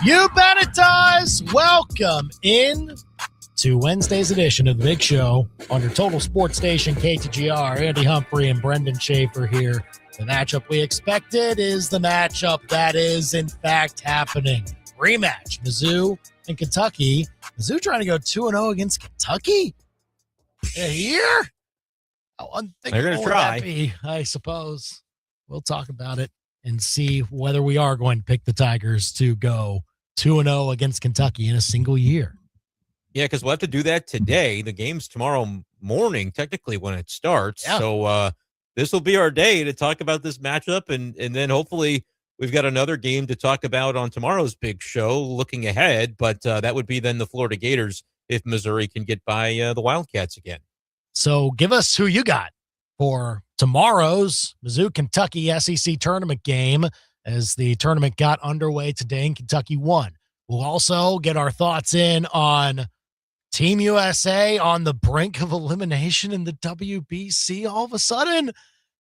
You bet it does. Welcome in to Wednesday's edition of The Big Show on your Total Sports Station, KTGR. Andy Humphrey and Brendan Schaefer here. The matchup we expected is the matchup that is, in fact, happening. Rematch, Mizzou and Kentucky. Mizzou trying to go 2-0 against Kentucky in a year? How unthinkable would that be, I suppose. We'll talk about it and see whether we are going to pick the Tigers to go 2-0 against Kentucky in a single year. Yeah, because we'll have to do that today. The game's tomorrow morning, technically, when it starts. Yeah. So this will be our day to talk about this matchup, and then hopefully we've got another game to talk about on tomorrow's big show, looking ahead. But that would be then the Florida Gators if Missouri can get by the Wildcats again. So give us who you got for tomorrow's Mizzou-Kentucky SEC tournament game as the tournament got underway today and Kentucky won. We'll also get our thoughts in on Team USA on the brink of elimination in the WBC all of a sudden.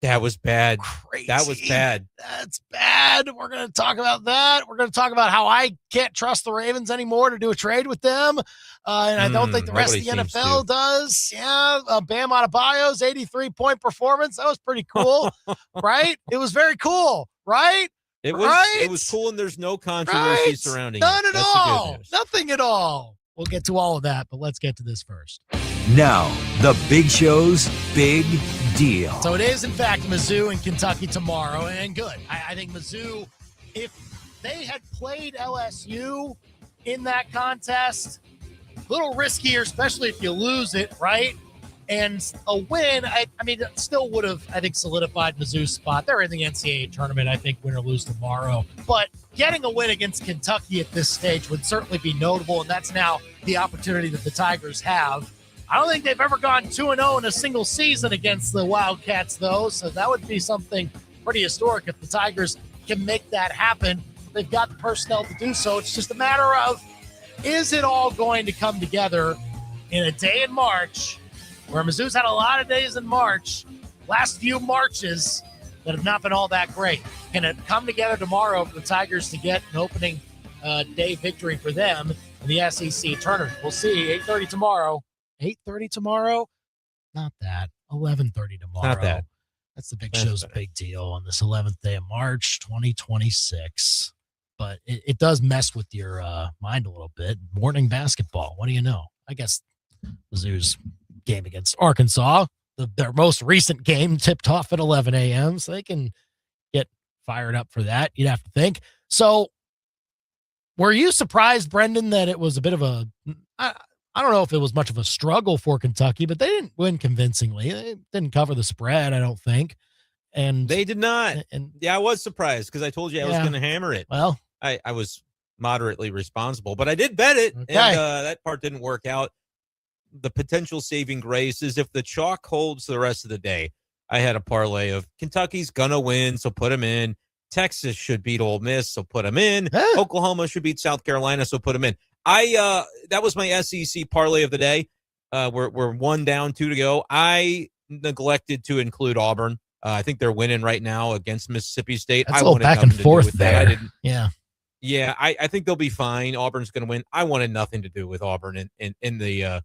That was bad. Crazy. That was bad. That's bad. We're going to talk about that. We're going to talk about how I can't trust the Ravens anymore to do a trade with them. And I don't think the rest of the NFL does. Yeah. Bam Adebayo's 83-point performance. That was pretty cool, right? It was very cool, right? It was cool, and there's no controversy surrounding it. None at all. Nothing at all. We'll get to all of that, but let's get to this first. Now, the Big Show's Big Deal. So it is, in fact, Mizzou and Kentucky tomorrow, and good. I think Mizzou, if they had played LSU in that contest, a little riskier, especially if you lose it, right? And a win, I mean, it still would have, I think, solidified Mizzou's spot. They're in the NCAA tournament, I think, win or lose tomorrow. But getting a win against Kentucky at this stage would certainly be notable, and that's now the opportunity that the Tigers have. I don't think they've ever gone 2-0 in a single season against the Wildcats, though, so that would be something pretty historic if the Tigers can make that happen. They've got the personnel to do so. It's just a matter of, is it all going to come together in a day in March, where Mizzou's had a lot of days in March, last few Marches that have not been all that great. Can it come together tomorrow for the Tigers to get an opening day victory for them in the SEC tournament? We'll see. 8:30 tomorrow. 8:30 tomorrow? Not that. 11:30 tomorrow. Not that. That's the Big Show's big deal on this 11th day of March, 2026. But it does mess with your mind a little bit. Morning basketball. What do you know? I guess Mizzou's game against Arkansas, their most recent game, tipped off at 11 a.m., so they can get fired up for that, you'd have to think. So were you surprised, Brendan, that it was a bit of a I don't know if it was much of a struggle for Kentucky, but they didn't win convincingly. They didn't cover the spread, I don't think. And they did not. And yeah, I was surprised because I told you I was going to hammer it. Well, I was moderately responsible, but I did bet it, and that part didn't work out. The potential saving grace is if the chalk holds the rest of the day. I had a parlay of Kentucky's going to win, so put them in. Texas should beat Ole Miss, so put them in. Oklahoma should beat South Carolina, so put them in. That was my SEC parlay of the day. We're one down, two to go. I neglected to include Auburn. I think they're winning right now against Mississippi State. That's a little back and forth there. Yeah, I think they'll be fine. Auburn's going to win. I wanted nothing to do with Auburn in the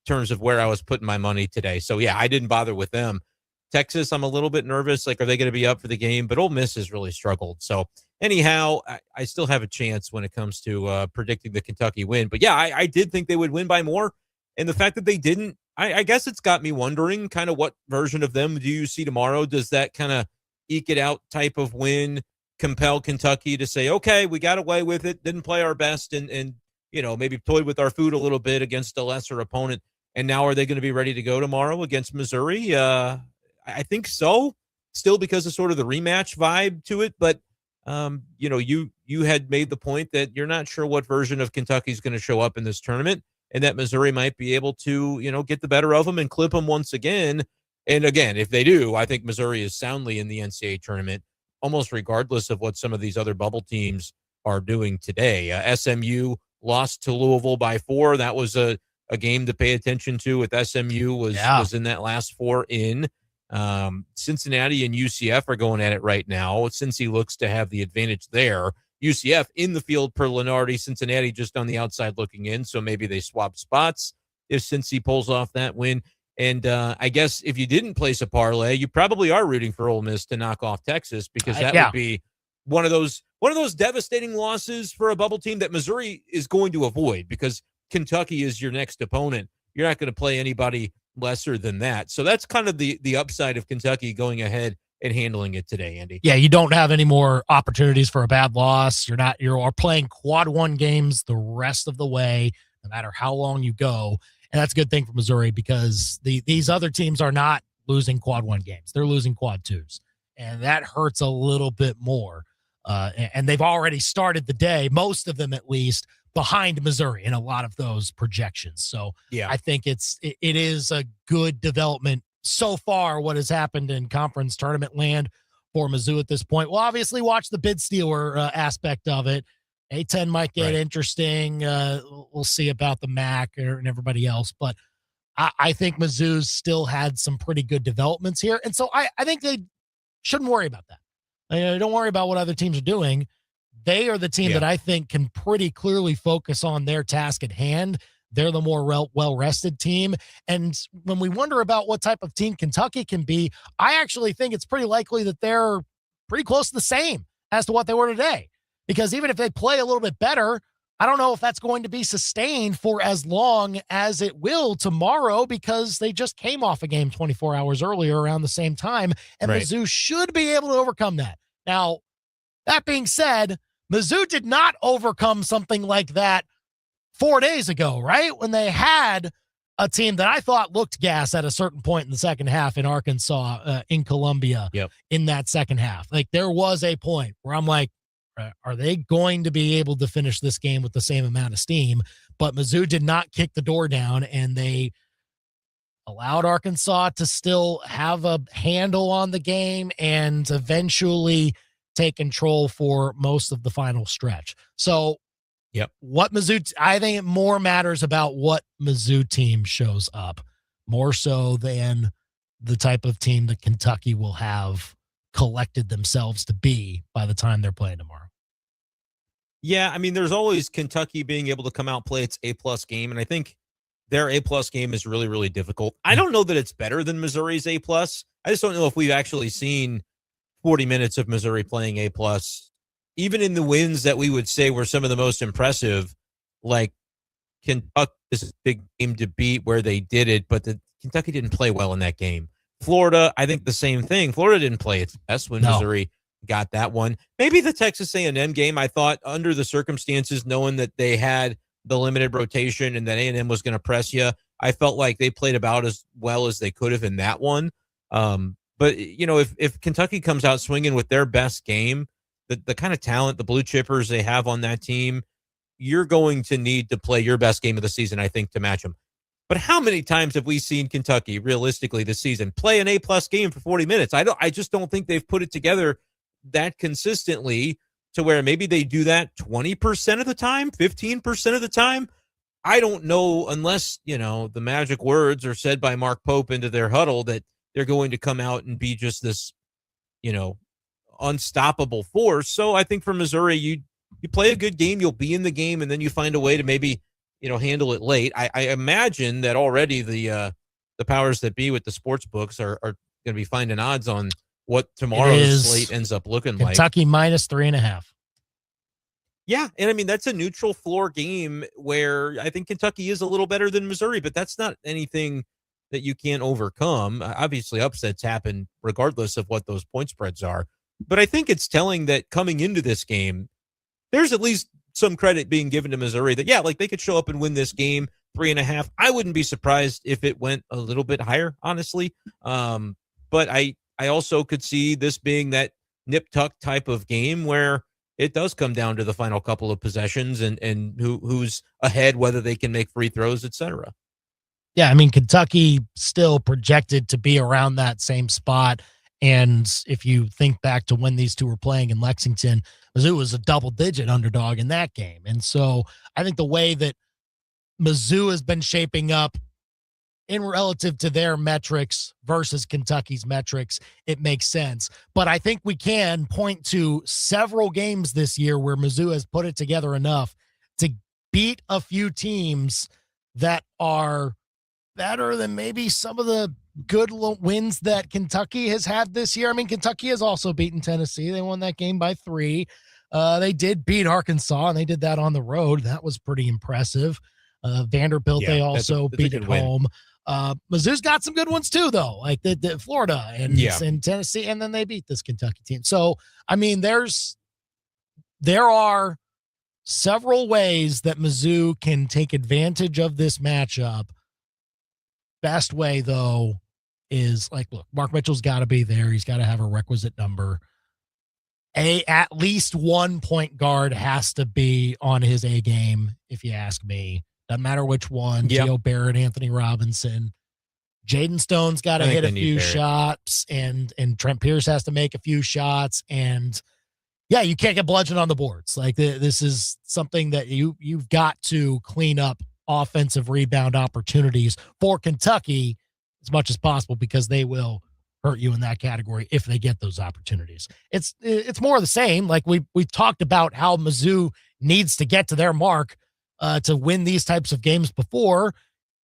terms of where I was putting my money today. So, yeah, I didn't bother with them. Texas, I'm a little bit nervous. Like, are they going to be up for the game? But Ole Miss has really struggled. So, anyhow, I still have a chance when it comes to predicting the Kentucky win. But, yeah, I did think they would win by more. And the fact that they didn't, I guess it's got me wondering kind of what version of them do you see tomorrow? Does that kind of eke it out type of win compel Kentucky to say, okay, we got away with it, didn't play our best, and you know, maybe toyed with our food a little bit against a lesser opponent, and now are they going to be ready to go tomorrow against Missouri? I think so, still because of sort of the rematch vibe to it, but you know, you had made the point that you're not sure what version of Kentucky is going to show up in this tournament, and that Missouri might be able to, you know, get the better of them and clip them once again. And again, if they do, I think Missouri is soundly in the NCAA tournament, almost regardless of what some of these other bubble teams are doing today. SMU lost to Louisville by 4. That was a game to pay attention to with SMU was in that last 4 in. Cincinnati and UCF are going at it right now. Cincy looks to have the advantage there. UCF in the field per Lenardi, Cincinnati just on the outside looking in. So maybe they swap spots if Cincy pulls off that win. And I guess if you didn't place a parlay, you probably are rooting for Ole Miss to knock off Texas, because that would be one of those devastating losses for a bubble team that Missouri is going to avoid, because Kentucky is your next opponent. You're not going to play anybody lesser than that. So that's kind of the upside of Kentucky going ahead and handling it today, Andy. Yeah, you don't have any more opportunities for a bad loss. You're playing quad one games the rest of the way, no matter how long you go. And that's a good thing for Missouri, because these other teams are not losing quad one games. They're losing quad twos. And that hurts a little bit more. And they've already started the day, most of them at least, behind Missouri in a lot of those projections. So I think it is a good development so far, what has happened in conference tournament land for Mizzou at this point. We'll obviously watch the bid stealer aspect of it. A10 might get interesting. We'll see about the MAC and everybody else, but I think Mizzou's still had some pretty good developments here. And so I think they shouldn't worry about that. Don't worry about what other teams are doing. They are the team that I think can pretty clearly focus on their task at hand. They're the more well-rested team. And when we wonder about what type of team Kentucky can be, I actually think it's pretty likely that they're pretty close to the same as to what they were today. Because even if they play a little bit better, I don't know if that's going to be sustained for as long as it will tomorrow, because they just came off a game 24 hours earlier around the same time, and Mizzou should be able to overcome that. Now, that being said, Mizzou did not overcome something like that 4 days ago, right? When they had a team that I thought looked gas at a certain point in the second half in Arkansas, in Columbia, in that second half. Like, there was a point where I'm like, are they going to be able to finish this game with the same amount of steam? But Mizzou did not kick the door down, and they allowed Arkansas to still have a handle on the game and eventually take control for most of the final stretch. So what Mizzou, I think it more matters about what Mizzou team shows up, more so than the type of team that Kentucky will have collected themselves to be by the time they're playing tomorrow. Yeah, I mean, there's always Kentucky being able to come out, play its A-plus game, and I think their A-plus game is really, really difficult. I don't know that it's better than Missouri's A-plus. I just don't know if we've actually seen 40 minutes of Missouri playing A-plus, even in the wins that we would say were some of the most impressive. Like, Kentucky is a big game to beat where they did it, but Kentucky didn't play well in that game. Florida, I think the same thing. Florida didn't play its best when Missouri got that one. Maybe the Texas A&M game, I thought under the circumstances, knowing that they had the limited rotation and that A&M was going to press you, I felt like they played about as well as they could have in that one. But, you know, if Kentucky comes out swinging with their best game, the kind of talent, the blue chippers they have on that team, you're going to need to play your best game of the season, I think, to match them. But how many times have we seen Kentucky realistically this season play an A-plus game for 40 minutes? I just don't think they've put it together that consistently to where maybe they do that 20% of the time, 15% of the time. I don't know, unless, you know, the magic words are said by Mark Pope into their huddle that they're going to come out and be just this, you know, unstoppable force. So I think for Missouri, you play a good game, you'll be in the game, and then you find a way to maybe, you know, handle it late. I imagine that already the powers that be with the sports books are going to be finding odds on what tomorrow's slate ends up looking like. Kentucky minus 3.5. Yeah, and I mean, that's a neutral floor game where I think Kentucky is a little better than Missouri, but that's not anything that you can't overcome. Obviously, upsets happen regardless of what those point spreads are. But I think it's telling that coming into this game, there's at least some credit being given to Missouri that, yeah, like they could show up and win this game 3.5. I wouldn't be surprised if it went a little bit higher, honestly. But I also could see this being that nip-tuck type of game where it does come down to the final couple of possessions and who's ahead, whether they can make free throws, etc. Yeah, I mean, Kentucky still projected to be around that same spot. And if you think back to when these two were playing in Lexington, Mizzou was a double-digit underdog in that game. And so I think the way that Mizzou has been shaping up in relative to their metrics versus Kentucky's metrics, it makes sense. But I think we can point to several games this year where Mizzou has put it together enough to beat a few teams that are better than maybe some of the good wins that Kentucky has had this year. I mean, Kentucky has also beaten Tennessee. They won that game by 3. They did beat Arkansas, and they did that on the road. That was pretty impressive. Vanderbilt, they also beat at home. Mizzou's got some good ones too, though, like the Florida and Tennessee, and then they beat this Kentucky team. So, I mean, there are several ways that Mizzou can take advantage of this matchup. Best way, though, is like, look, Mark Mitchell's got to be there. He's got to have a requisite number. At least one point guard has to be on his A game, if you ask me. Doesn't matter which one. Geo Barrett, Anthony Robinson. Jaden Stone's got to hit a few shots, and Trent Pierce has to make a few shots. And yeah, you can't get bludgeoned on the boards. Like this is something that you've got to clean up offensive rebound opportunities for Kentucky as much as possible, because they will hurt you in that category if they get those opportunities. It's more of the same. Like we've talked about how Mizzou needs to get to their mark to win these types of games before.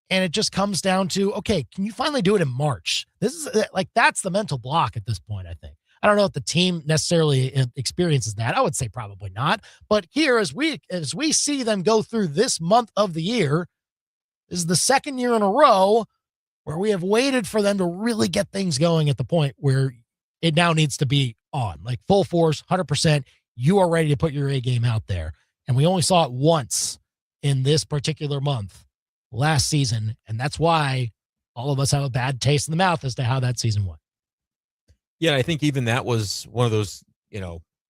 And it just comes down to, okay, can you finally do it in March? This is like, that's the mental block at this point, I think. I don't know if the team necessarily experiences that. I would say probably not. But here, as we see them go through this month of the year, this is the second year in a row where we have waited for them to really get things going at the point where it now needs to be on, like full force, 100%. You are ready to put your A game out there. And we only saw it once in this particular month last season. And that's why all of us have a bad taste in the mouth as to how that season went. Yeah, I think even that was one of those,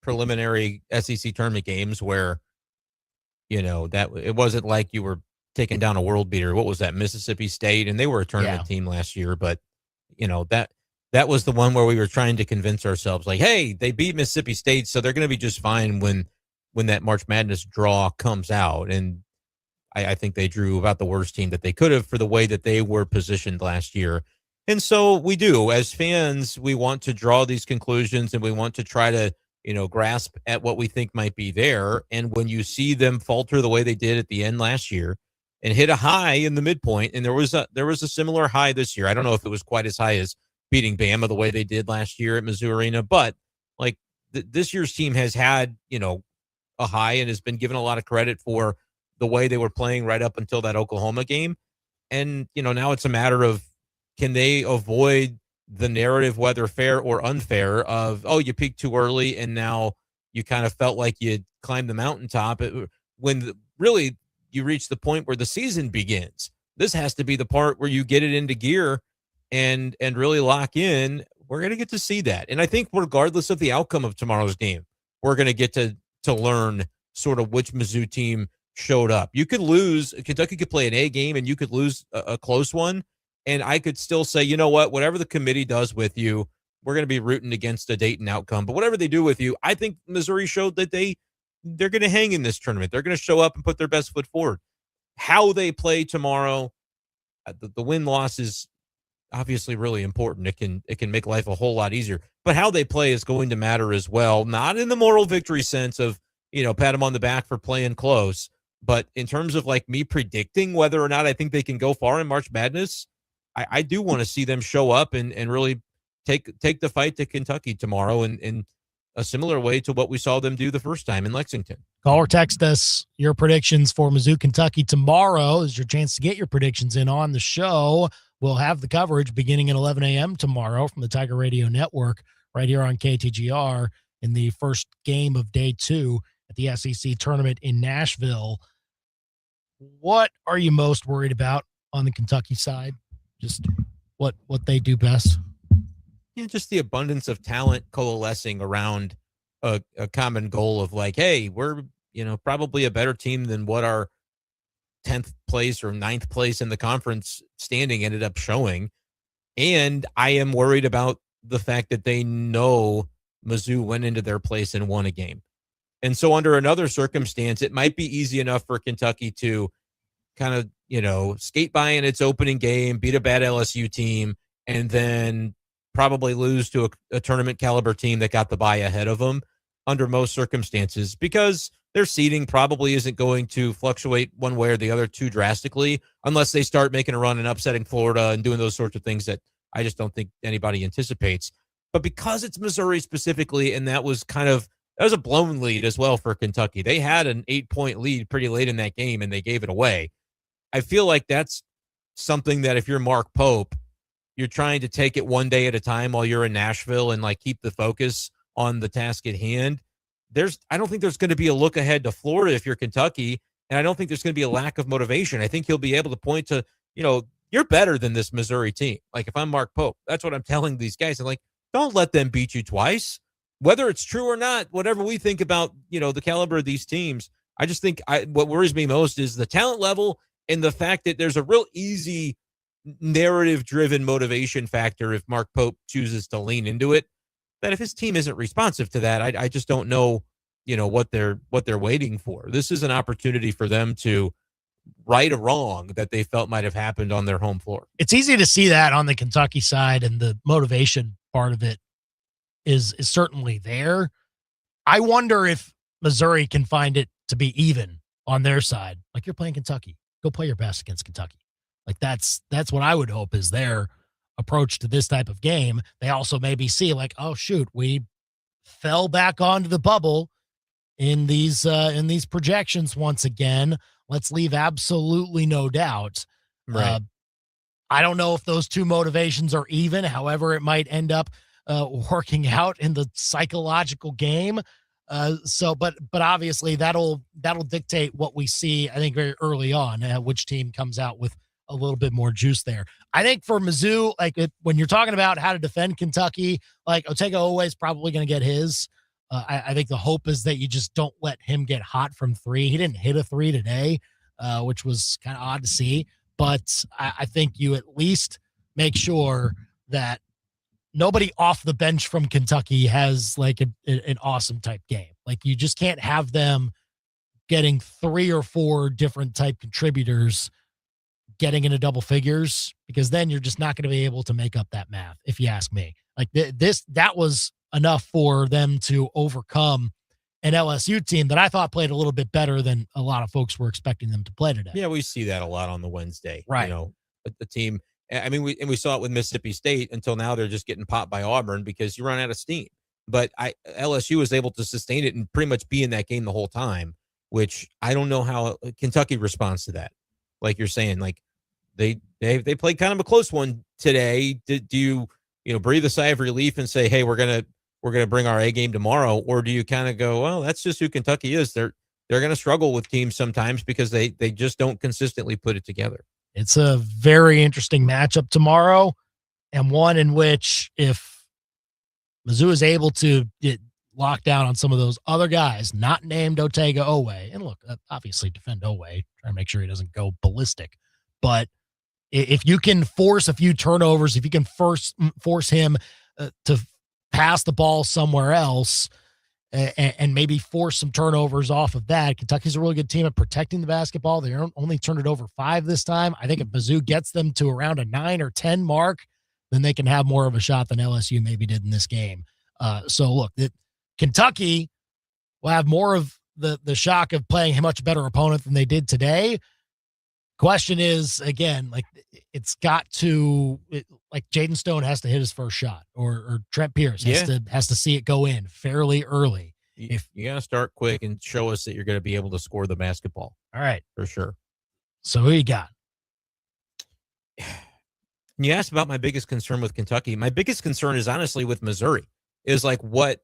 preliminary SEC tournament games where, that it wasn't like you were taking down a world beater. What was that, Mississippi State? And they were a tournament team last year, but that was the one where we were trying to convince ourselves, like, hey, they beat Mississippi State, so they're going to be just fine when that March Madness draw comes out. And I think they drew about the worst team that they could have for the way that they were positioned last year. And so we do, as fans, we want to draw these conclusions and we want to try to, grasp at what we think might be there. And when you see them falter the way they did at the end last year and hit a high in the midpoint, and there was a similar high this year. I don't know if it was quite as high as beating Bama the way they did last year at Mizzou Arena, but like this year's team has had, a high and has been given a lot of credit for the way they were playing right up until that Oklahoma game. And, now it's a matter of, can they avoid the narrative, whether fair or unfair, of, oh, you peaked too early and now you kind of felt like you climbed the mountaintop when really you reach the point where the season begins. This has to be the part where you get it into gear and really lock in. We're going to get to see that. And I think regardless of the outcome of tomorrow's game, we're going to get to learn sort of which Mizzou team showed up. You could lose. Kentucky could play an A game and you could lose a close one. And I could still say, you know what, whatever the committee does with you, we're going to be rooting against a Dayton outcome. But whatever they do with you, I think Missouri showed that they're going to hang in this tournament. They're going to show up and put their best foot forward. How they play tomorrow, the win-loss is obviously really important. It can make life a whole lot easier. But how they play is going to matter as well, not in the moral victory sense of, pat them on the back for playing close, but in terms of like me predicting whether or not I think they can go far in March Madness, I do want to see them show up and really take the fight to Kentucky tomorrow in a similar way to what we saw them do the first time in Lexington. Call or text us your predictions for Mizzou, Kentucky tomorrow. Is your chance to get your predictions in on the show. We'll have the coverage beginning at 11 a.m. tomorrow from the Tiger Radio Network right here on KTGR in the first game of day 2 at the SEC tournament in Nashville. What are you most worried about on the Kentucky side? Just what they do best? Yeah, just the abundance of talent coalescing around a common goal of like, hey, we're, probably a better team than what our 10th place or 9th place in the conference standing ended up showing. And I am worried about the fact that they know Mizzou went into their place and won a game. And so under another circumstance, it might be easy enough for Kentucky to kind of, skate by in its opening game, beat a bad LSU team, and then probably lose to a tournament caliber team that got the bye ahead of them under most circumstances, because their seeding probably isn't going to fluctuate one way or the other too drastically unless they start making a run and upsetting Florida and doing those sorts of things that I just don't think anybody anticipates. But because it's Missouri specifically, and that was a blown lead as well for Kentucky. They had an 8-point lead pretty late in that game, and they gave it away. I feel like that's something that if you're Mark Pope, you're trying to take it one day at a time while you're in Nashville and like keep the focus on the task at hand. I don't think there's going to be a look ahead to Florida if you're Kentucky, and I don't think there's going to be a lack of motivation. I think he'll be able to point to, you're better than this Missouri team. Like if I'm Mark Pope, that's what I'm telling these guys. I'm like, don't let them beat you twice. Whether it's true or not, whatever we think about, the caliber of these teams, I just think what worries me most is the talent level and the fact that there's a real easy narrative-driven motivation factor if Mark Pope chooses to lean into it. That if his team isn't responsive to that, I just don't know, what they're waiting for. This is an opportunity for them to right a wrong that they felt might have happened on their home floor. It's easy to see that on the Kentucky side, and the motivation part of it is certainly there. I wonder if Missouri can find it to be even on their side. Like, you're playing Kentucky, go play your best against Kentucky. Like that's what I would hope is their approach to this type of game. They also maybe see like, oh shoot, we fell back onto the bubble in these projections once again. Let's leave absolutely no doubt. Right. I don't know if those two motivations are even. However, it might end up working out in the psychological game. But obviously that'll dictate what we see, I think, very early on, which team comes out with a little bit more juice there. I think for Mizzou, when you're talking about how to defend Kentucky, like Otega Owe is probably going to get his. I think the hope is that you just don't let him get hot from three. He didn't hit a three today, which was kind of odd to see. But I think you at least make sure that nobody off the bench from Kentucky has like an awesome type game. Like you just can't have them getting 3 or 4 different type contributors getting into double figures, because then you're just not going to be able to make up that math, if you ask me. Like that was enough for them to overcome an LSU team that I thought played a little bit better than a lot of folks were expecting them to play today. Yeah, we see that a lot on the Wednesday. Right. The team, I mean, we saw it with Mississippi State until now they're just getting popped by Auburn because you run out of steam. But LSU was able to sustain it and pretty much be in that game the whole time, which I don't know how Kentucky responds to that. Like you're saying, like they played kind of a close one today. Do you breathe a sigh of relief and say, hey, we're gonna bring our A game tomorrow, or do you kind of go, well, that's just who Kentucky is. They're gonna struggle with teams sometimes because they just don't consistently put it together. It's a very interesting matchup tomorrow, and one in which if Mizzou is able to get locked down on some of those other guys not named Otega Owe, and look, obviously defend Owe, try to make sure he doesn't go ballistic, but if you can force a few turnovers, if you can force him to pass the ball somewhere else and maybe force some turnovers off of that, Kentucky's a really good team at protecting the basketball. They only turned it over 5 this time. I think if Mizzou gets them to around a 9 or 10 mark, then they can have more of a shot than LSU maybe did in this game. So look, Kentucky will have more of the shock of playing a much better opponent than they did today. Question is, again, like it's got to, like Jaden Stone has to hit his first shot, or Trent Pierce has to see it go in fairly early. If you got to start quick and show us that you're going to be able to score the basketball. All right, for sure. So who you got? You asked about my biggest concern with Kentucky. My biggest concern is honestly with Missouri. Is like what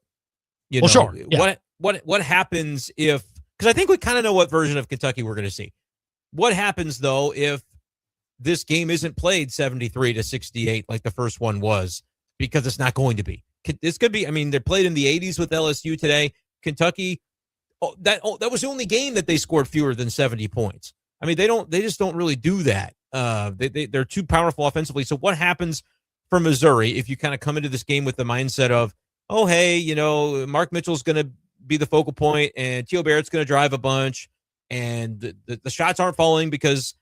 happens if, because I think we kind of know what version of Kentucky we're going to see. What happens, though, if this game isn't played 73-68 like the first one was? Because it's not going to be. This could be, I mean, they played in the 80s with LSU today. Kentucky, that was the only game that they scored fewer than 70 points. I mean, they just don't really do that. They're too powerful offensively. So what happens for Missouri if you kind of come into this game with the mindset of, oh, hey, Mark Mitchell's going to be the focal point and Teo Barrett's going to drive a bunch, and the shots aren't falling because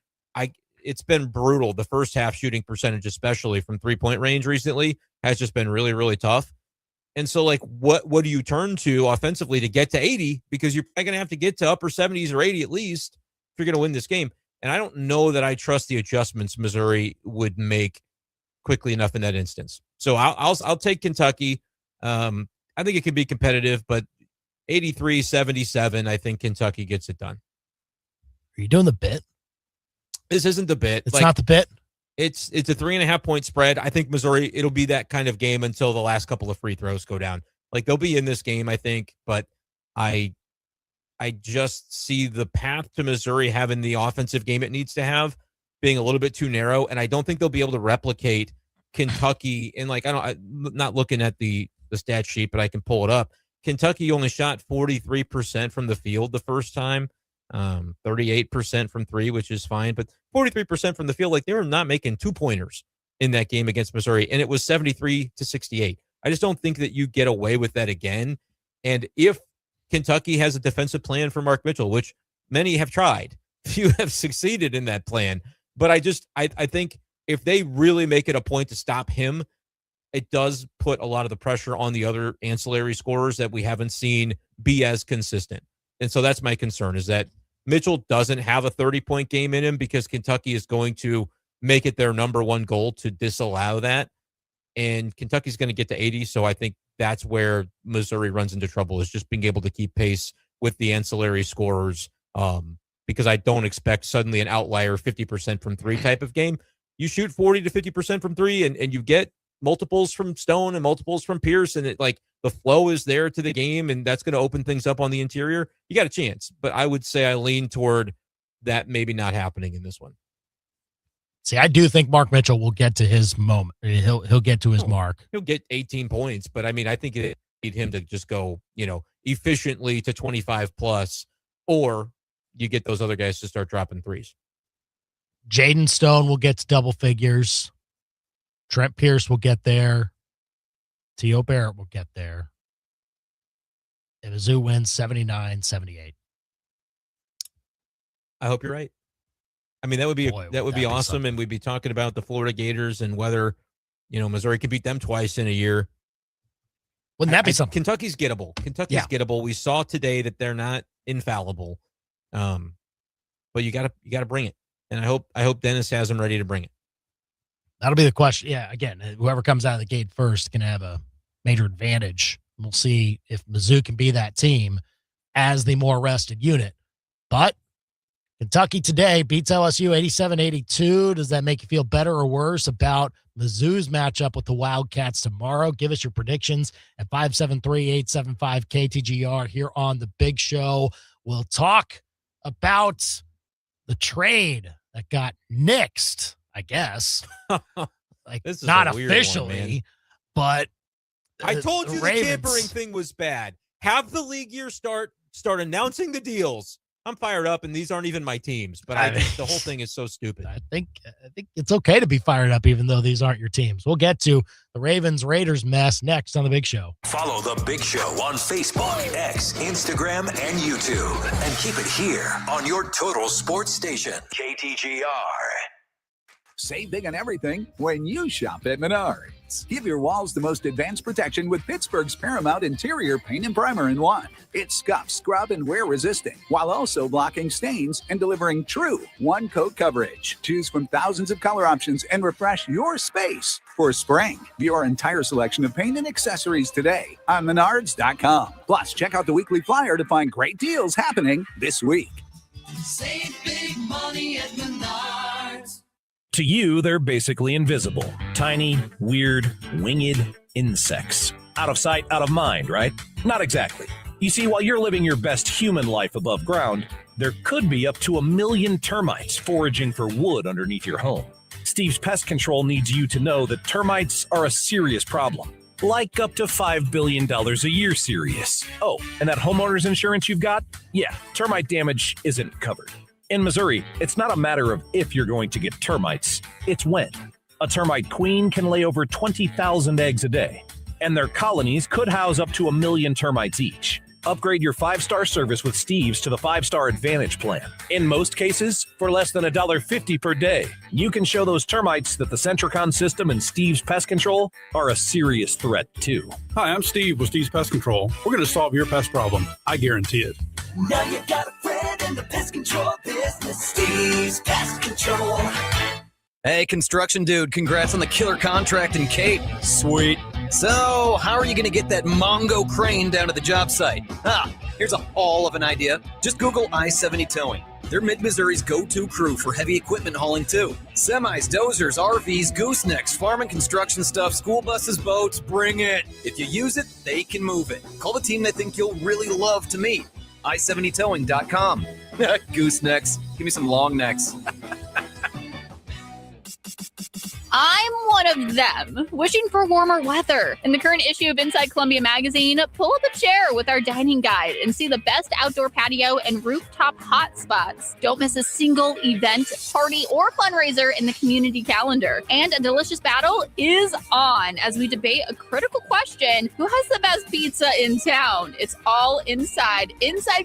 it's been brutal. The first half shooting percentage, especially from 3-point range recently, has just been really, really tough. And so, like, what do you turn to offensively to get to 80? Because you're probably going to have to get to upper 70s or 80 at least if you're going to win this game. And I don't know that I trust the adjustments Missouri would make quickly enough in that instance. So I'll take Kentucky. I think it can be competitive, but 83-77, I think Kentucky gets it done. Are you doing the bit? This isn't the bit. It's not the bit. It's a 3.5-point spread. I think Missouri, it'll be that kind of game until the last couple of free throws go down. Like, they'll be in this game, I think, but I just see the path to Missouri having the offensive game it needs to have being a little bit too narrow, and I don't think they'll be able to replicate Kentucky. And, like, I'm not looking at the stat sheet, but I can pull it up. Kentucky only shot 43% from the field the first time. 38% from three, which is fine, but 43% from the field. Like, they were not making 2-pointers in that game against Missouri, and it was 73-68. I just don't think that you get away with that again. And if Kentucky has a defensive plan for Mark Mitchell, which many have tried, few have succeeded in that plan. But I think if they really make it a point to stop him, it does put a lot of the pressure on the other ancillary scorers that we haven't seen be as consistent. And so that's my concern, is that Mitchell doesn't have a 30-point game in him because Kentucky is going to make it their number one goal to disallow that. And Kentucky's going to get to 80. So I think that's where Missouri runs into trouble, is just being able to keep pace with the ancillary scorers. Because I don't expect suddenly an outlier 50% from three type of game. You shoot 40 to 50% from three, and you get multiples from Stone and multiples from Pierce, and it, like, the flow is there to the game, and that's going to open things up on the interior. You got a chance, but I would say I lean toward that maybe not happening in this one. See, I do think Mark Mitchell will get to his moment. He'll get to his mark. He'll get 18 points, but I mean, I think it need him to just go, efficiently to 25 plus, or you get those other guys to start dropping threes. Jaden Stone will get to double figures. Trent Pierce will get there. T.O. Barrett will get there. And Mizzou wins 79-78. I hope you're right. I mean, that would be awesome, something. And we'd be talking about the Florida Gators and whether, Missouri could beat them twice in a year. Wouldn't that be something? Kentucky's gettable. Gettable. We saw today that they're not infallible. But you gotta bring it. And I hope Dennis has them ready to bring it. That'll be the question. Yeah, again, whoever comes out of the gate first can have a major advantage. We'll see if Mizzou can be that team as the more rested unit. But Kentucky today beats LSU 87-82. Does that make you feel better or worse about Mizzou's matchup with the Wildcats tomorrow? Give us your predictions at 573-875-KTGR here on The Big Show. We'll talk about the trade that got nixed, I guess. Like, this is not a weird officially, but I told you the Ravens. tampering thing was bad. Have the league year start announcing the deals. I'm fired up, and these aren't even my teams, but I think the whole thing is so stupid. I think it's okay to be fired up, even though these aren't your teams. We'll get to the Ravens-Raiders mess next on The Big Show. Follow The Big Show on Facebook, X, Instagram, and YouTube. And keep it here on your total sports station, KTGR. Save big on everything when you shop at Menards. Give your walls the most advanced protection with Pittsburgh's Paramount Interior Paint and Primer in one. It's scuff, scrub, and wear resistant, while also blocking stains and delivering true one-coat coverage. Choose from thousands of color options and refresh your space for spring. View our entire selection of paint and accessories today on Menards.com. Plus, check out the weekly flyer to find great deals happening this week. Save big money at Menards. To you, they're basically invisible. Tiny, weird, winged insects. Out of sight, out of mind, right? Not exactly. You see, while you're living your best human life above ground, there could be up to 1 million termites foraging for wood underneath your home. Steve's Pest Control needs you to know that termites are a serious problem. Like up to $5 billion a year serious. Oh, and that homeowner's insurance you've got? Yeah, termite damage isn't covered. In Missouri, it's not a matter of if you're going to get termites, it's when. A termite queen can lay over 20,000 eggs a day, and their colonies could house up to 1 million termites each. Upgrade your 5-star service with Steve's to the 5-star Advantage plan. In most cases, for less than $1.50 per day, you can show those termites that the Centricon system and Steve's Pest Control are a serious threat too. Hi, I'm Steve with Steve's Pest Control. We're going to solve your pest problem. I guarantee it. Now you got a friend in the pest control business. Steve's Pest Control. Hey, construction dude, congrats on the killer contract in Cape. Sweet. So, how are you going to get that Mongo crane down to the job site? Here's a haul of an idea. Just Google I-70 Towing. They're Mid-Missouri's go-to crew for heavy equipment hauling, too. Semis, dozers, RVs, goosenecks, farm and construction stuff, school buses, boats, bring it. If you use it, they can move it. Call the team they think you'll really love to meet. I70towing.com. Goosenecks. Give me some long necks. I'm one of them, wishing for warmer weather. In the current issue of Inside Columbia Magazine, pull up a chair with our dining guide and see the best outdoor patio and rooftop hotspots. Don't miss a single event, party, or fundraiser in the community calendar. And a delicious battle is on as we debate a critical question: who has the best pizza in town? It's all Inside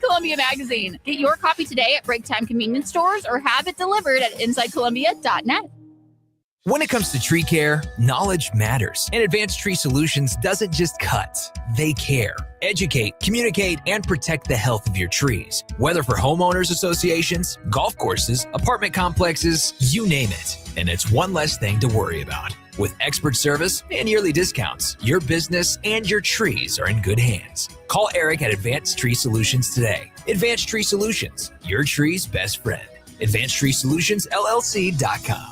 Columbia Magazine. Get your copy today at break time convenience stores or have it delivered at insidecolumbia.net. When it comes to tree care, knowledge matters. And Advanced Tree Solutions doesn't just cut, they care. Educate, communicate, and protect the health of your trees. Whether for homeowners associations, golf courses, apartment complexes, you name it. And it's one less thing to worry about. With expert service and yearly discounts, your business and your trees are in good hands. Call Eric at Advanced Tree Solutions today. Advanced Tree Solutions, your tree's best friend. AdvancedTreeSolutionsLLC.com.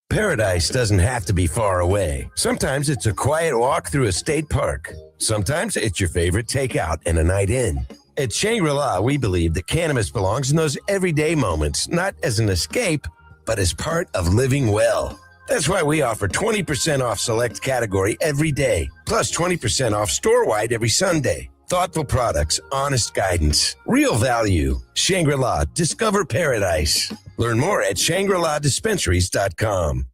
Paradise doesn't have to be far away. Sometimes it's a quiet walk through a state park. Sometimes it's your favorite takeout and a night in. At Shangri-La, we believe that cannabis belongs in those everyday moments, not as an escape, but as part of living well. That's why we offer 20% off select category every day, plus 20% off store-wide every Sunday. Thoughtful products, honest guidance, real value. Shangri-La, discover paradise. Learn more at ShangriLaDispensaries.com.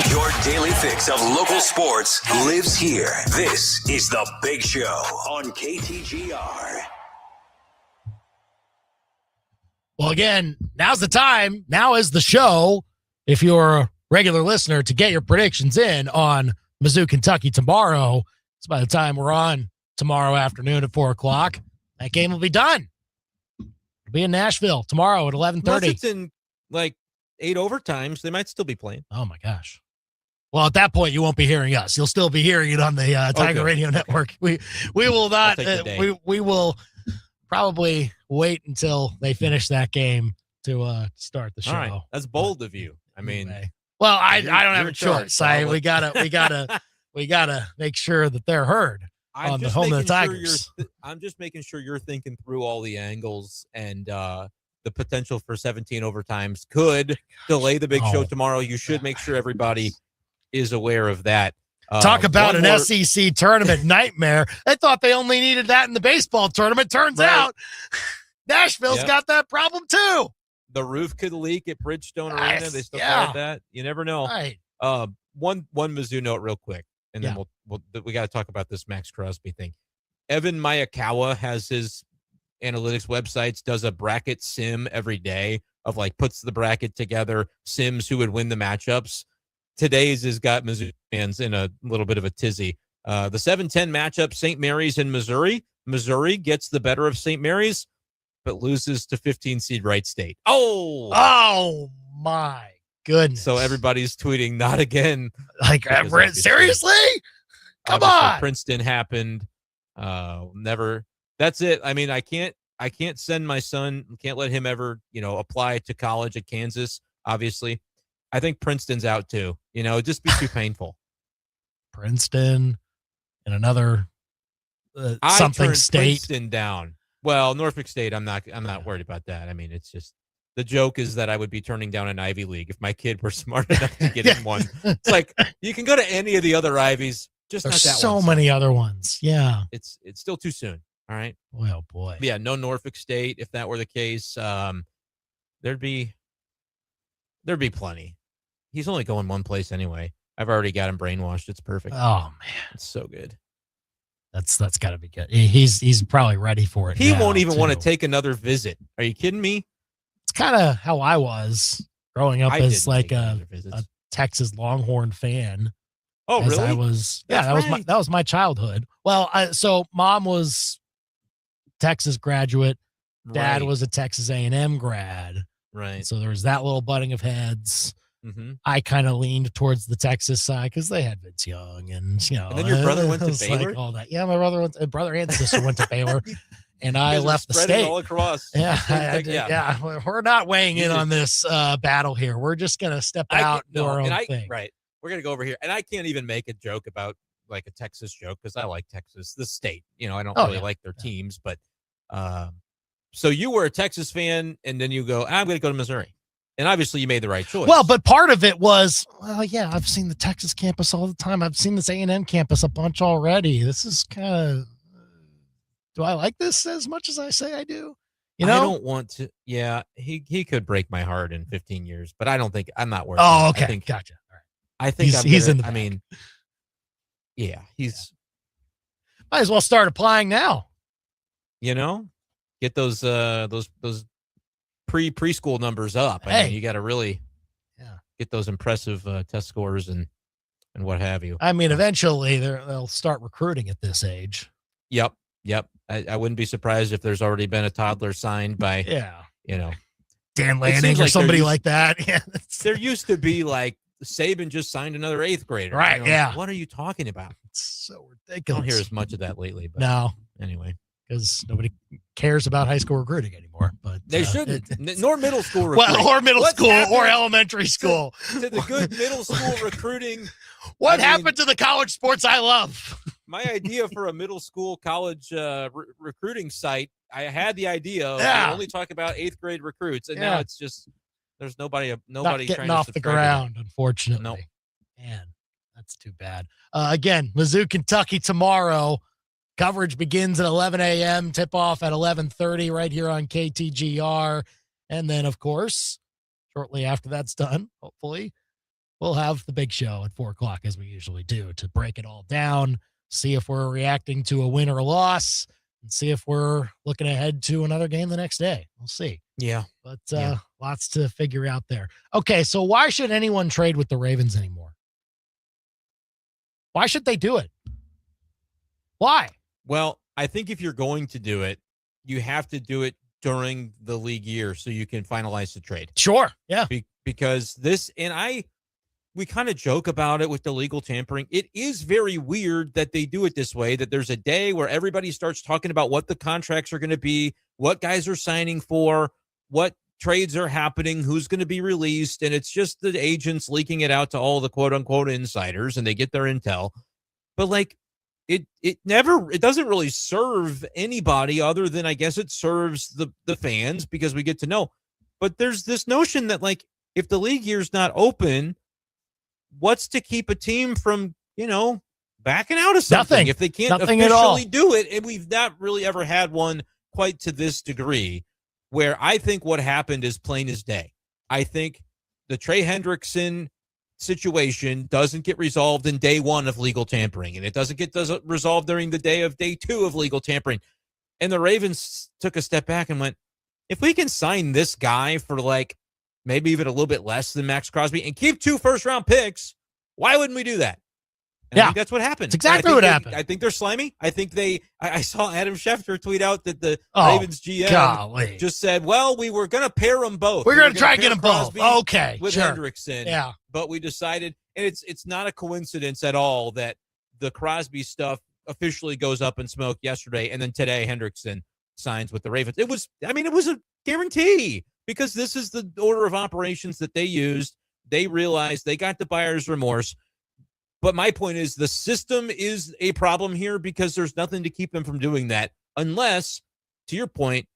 Your daily fix of local sports lives here. This is The Big Show on KTGR. Well, again, now's the time. Now is the show, if you're a regular listener, to get your predictions in on Mizzou, Kentucky tomorrow. So by the time we're on tomorrow afternoon at 4 o'clock, that game will be done. It'll be in Nashville tomorrow at 11:30. Unless it's in like 8 overtimes, they might still be playing. Oh my gosh. Well, at that point, you won't be hearing us. You'll still be hearing it on the Tiger Radio Network. We will not. We will probably wait until they finish that game to start the show. All right. That's bold of you. I mean, anyway. Well, I don't have a choice. We gotta make sure that they're heard on the home of the Tigers. I'm just making sure you're thinking through all the angles and the potential for 17 overtimes could delay the big show tomorrow. You should make sure everybody is aware of that. Talk about an SEC tournament nightmare. They thought they only needed that in the baseball tournament. Turns out Nashville's got that problem too. The roof could leak at Bridgestone Arena. They still have that. You never know. Right. One Mizzou note real quick, and then we got to talk about this Maxx Crosby thing. Evan Mayakawa has his analytics websites, does a bracket sim every day of puts the bracket together, sims who would win the matchups. Today's has got Mizzou fans in a little bit of a tizzy. The 7-10 matchup, St. Mary's and Missouri. Missouri gets the better of St. Mary's, but loses to 15 seed Wright State. Oh my goodness. So everybody's tweeting, not again. Seriously? Come on. Princeton happened. Never. That's it. I mean, I can't send my son, can't let him ever, apply to college at Kansas, obviously. I think Princeton's out too. It'd just be too painful. Princeton and another something state. Princeton down. Well, Norfolk State, I'm not worried about that. I mean, it's just the joke is that I would be turning down an Ivy League if my kid were smart enough to get in one. It's like you can go to any of the other Ivies, just there's not that so one. many other ones. Yeah. It's still too soon. All right. Oh boy. But yeah, no Norfolk State. If that were the case, there'd be plenty. He's only going one place anyway. I've already got him brainwashed. It's perfect. Oh man, it's so good. That's got to be good. He's probably ready for it. He now, won't even want to too. take another visit. Are you kidding me? It's kind of how I was growing up I as didn't like take any a other visits. Texas Longhorn fan. Oh, as really? I was. That's that was my childhood. Well, so mom was Texas graduate. Dad Right. was a Texas A&M grad. Right. So there was that little butting of heads. Mm-hmm. I kind of leaned towards the Texas side because they had Vince Young, and And then your brother went to it was like Baylor? all that. Yeah, my brother and sister went to Baylor, and I You guys are left the spreading state. all across. Yeah, we're not weighing in You on this battle here. We're just gonna step out and do our own thing. Right. We're gonna go over here, and I can't even make a joke about like a Texas joke because I like Texas, the state. I don't really like their teams, but so you were a Texas fan, and then you go, I'm going to go to Missouri, and obviously you made the right choice. Well, but part of it was, I've seen the Texas campus all the time. I've seen this A&M campus a bunch already. This is kind of, do I like this as much as I say I do? I don't want to. Yeah, he could break my heart in 15 years, but I don't think I'm not worth it. Oh, okay, I think, gotcha. All right. I think he's in the I bag. mean, yeah, he's. Might as well start applying now. Get those preschool numbers up. I mean, you got to really get those impressive test scores and what have you. I mean, eventually they'll start recruiting at this age. Yep. I wouldn't be surprised if there's already been a toddler signed by Dan Lanning or somebody like that. Yeah, there used to be like Saban just signed another 8th grader. Right. Yeah. What are you talking about? It's so I ridiculous. don't hear as much of that lately. But no. Anyway. Because nobody cares about high school recruiting anymore. But they shouldn't. Nor middle school recruiting. Well, or middle school or elementary school. To the good middle school recruiting. What happened to the college sports I love? My idea for a middle school college recruiting site, I had the idea of we only talk about 8th grade recruits, and now it's just there's nobody Not getting trying off to the ground, unfortunately. Nope. Man, that's too bad. Again, Mizzou, Kentucky tomorrow. Coverage begins at 11 a.m. Tip off at 11:30 right here on KTGR, and then of course, shortly after that's done, hopefully, we'll have the big show at 4 o'clock as we usually do to break it all down. See if we're reacting to a win or a loss, and see if we're looking ahead to another game the next day. We'll see. Yeah. But lots to figure out there. Okay, so why should anyone trade with the Ravens anymore? Why should they do it? Why? Well, I think if you're going to do it, you have to do it during the league year so you can finalize the trade. Sure. Yeah. Because we kind of joke about it with the legal tampering. It is very weird that they do it this way, that there's a day where everybody starts talking about what the contracts are going to be, what guys are signing for, what trades are happening, who's going to be released. And it's just the agents leaking it out to all the quote unquote insiders, and they get their intel. But like, it doesn't really serve anybody other than I guess it serves the fans because we get to know. But there's this notion that like, if the league year's not open, what's to keep a team from, backing out of something? Nothing. If they can't Nothing at all. officially do it, and we've not really ever had one quite to this degree, where I think what happened is plain as day. I think the Trey Hendrickson situation doesn't get resolved in day 1 of legal tampering, and it doesn't get resolved during the day of day 2 of legal tampering. And the Ravens took a step back and went, if we can sign this guy for like maybe even a little bit less than Maxx Crosby and keep 2 first-round picks, why wouldn't we do that? And I think that's what happened. It's exactly what happened. I think they're slimy. I think I saw Adam Schefter tweet out that the Ravens GM just said, well, we were going to pair them both. We're going to try and get them both. Crosby Okay. with sure. Hendrickson. Yeah. But we decided, and it's not a coincidence at all that the Crosby stuff officially goes up in smoke yesterday, and then today Hendrickson signs with the Ravens. It was a guarantee because this is the order of operations that they used. They realized they got the buyer's remorse. But my point is the system is a problem here because there's nothing to keep them from doing that unless, to your point,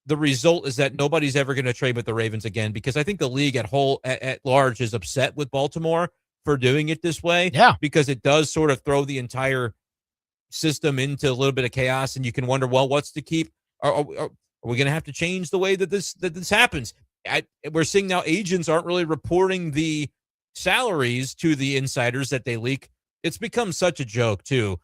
the result is that nobody's ever going to trade with the Ravens again, because I think the league at large is upset with Baltimore for doing it this way. Yeah. Because it does sort of throw the entire system into a little bit of chaos, and you can wonder, well, what's to keep? Are we going to have to change the way that this happens? We're seeing now agents aren't really reporting the salaries to the insiders that they leak. It's become such a joke too.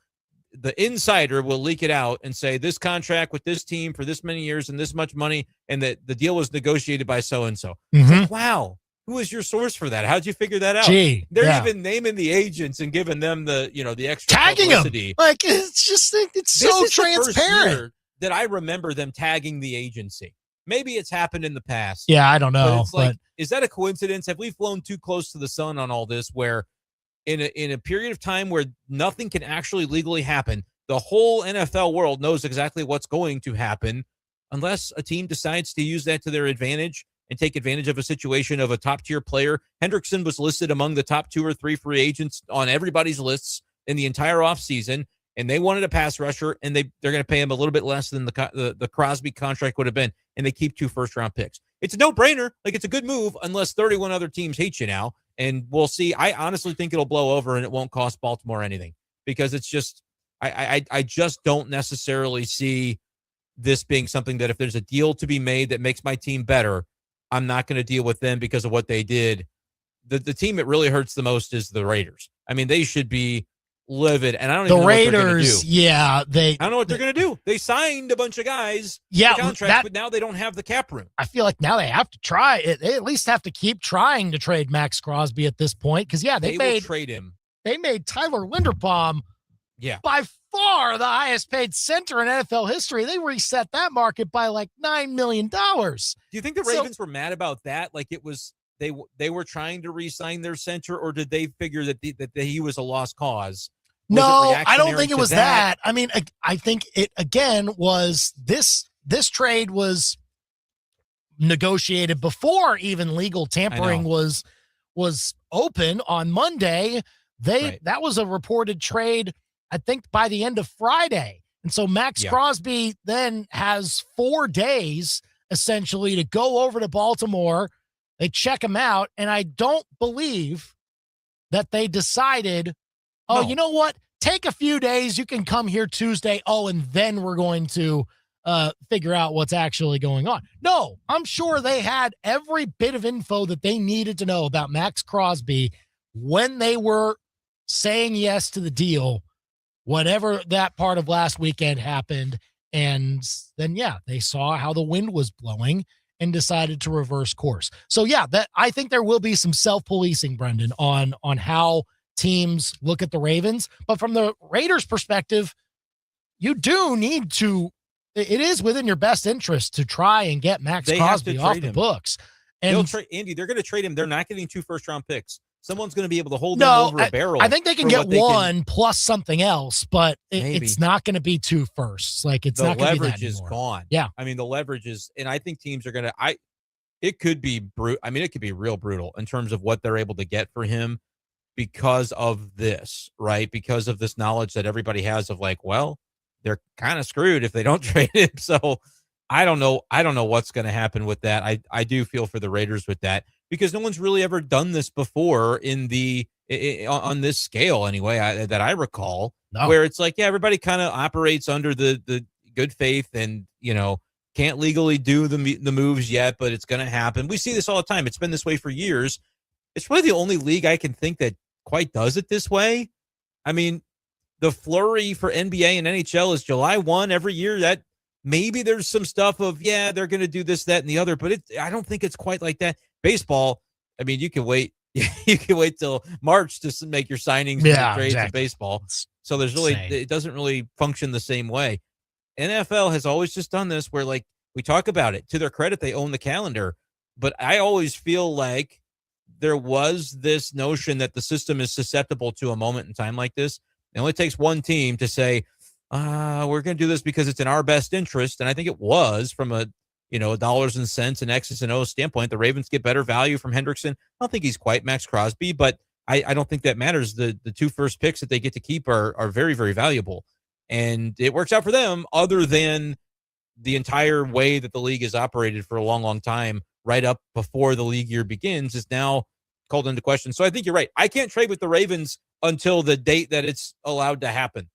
the insider will leak it out and say this contract with this team for this many years and this much money, and that the deal was negotiated by so-and-so. It's like, wow, who is your source for that? How'd you figure that out? They're even naming the agents and giving them the extra tagging publicity. them. Like, it's just, it's so transparent. The first year that I remember them tagging the agency. Maybe it's happened in the past. Yeah, I don't know. But is that a coincidence? Have we flown too close to the sun on all this, where in a period of time where nothing can actually legally happen, the whole NFL world knows exactly what's going to happen, unless a team decides to use that to their advantage and take advantage of a situation of a top-tier player? Hendrickson was listed among the top 2 or 3 free agents on everybody's lists in the entire offseason, and they wanted a pass rusher, and they're going to pay him a little bit less than the Crosby contract would have been, and they keep 2 first-round picks. It's a no-brainer. Like, it's a good move, unless 31 other teams hate you now, and we'll see. I honestly think it'll blow over, and it won't cost Baltimore anything, because it's just I just don't necessarily see this being something that if there's a deal to be made that makes my team better, I'm not going to deal with them because of what they did. The team it really hurts the most is the Raiders. I mean, they should be livid, and I don't even know what they're going to do. Yeah, I don't know what they're going to do. They signed a bunch of guys, contracts, but now they don't have the cap room. I feel like now they have to try it. They at least have to keep trying to trade Maxx Crosby at this point, because they will trade him. They made Tyler Linderbaum, by far the highest paid center in NFL history. They reset that market by like $9 million. Do you think the Ravens were mad about that? Like, it was they were trying to re-sign their center, or did they figure that he was a lost cause? No, I don't think it was that. I mean, I think it, again, was this trade was negotiated before even legal tampering was open on Monday. That was a reported trade, I think, by the end of Friday. And so Maxx Crosby then has 4 days essentially to go over to Baltimore. They check him out, and I don't believe that they decided, you know what? Take a few days. You can come here Tuesday. And then we're going to figure out what's actually going on. No, I'm sure they had every bit of info that they needed to know about Maxx Crosby when they were saying yes to the deal, whatever that part of last weekend happened. And then, they saw how the wind was blowing and decided to reverse course. So, I think there will be some self-policing, Brendan, on how teams look at the Ravens. But from the Raiders' perspective, you do need to, it is within your best interest to try and get Maxx Crosby off the books. And Andy, they're going to trade him. They're not getting 2 first-round picks. Someone's going to be able to hold them over a barrel. I think they can get one plus something else, but it's not going to be 2 firsts. Like, it's not going to be that leverage is gone. Yeah. I mean, the leverage is, and I think teams are going to, it could be it could be real brutal in terms of what they're able to get for him because of this, right? Because of this knowledge that everybody has of like, well, they're kind of screwed if they don't trade him. So I don't know what's going to happen with that. I do feel for the Raiders with that, because no one's really ever done this before on this scale anyway, that I recall, where it's like, everybody kind of operates under the good faith and, can't legally do the moves yet, but it's going to happen. We see this all the time. It's been this way for years. It's really the only league I can think that quite does it this way. I mean, the flurry for NBA and NHL is July 1 every year. That maybe there's some stuff of, they're going to do this, that, and the other, but I don't think it's quite like that. Baseball, I mean, you can wait. You can wait till March to make your signings and trades in baseball. So there's really, it doesn't really function the same way. NFL has always just done this where, like, we talk about it. To their credit, they own the calendar. But I always feel like there was this notion that the system is susceptible to a moment in time like this. It only takes one team to say, we're going to do this because it's in our best interest. And I think it was from a dollars and cents and X's and O's standpoint. The Ravens get better value from Hendrickson. I don't think he's quite Maxx Crosby, but I don't think that matters. The 2 first picks that they get to keep are very, very valuable. And it works out for them, other than the entire way that the league has operated for a long, long time, right up before the league year begins, is now called into question. So I think you're right. I can't trade with the Ravens until the date that it's allowed to happen.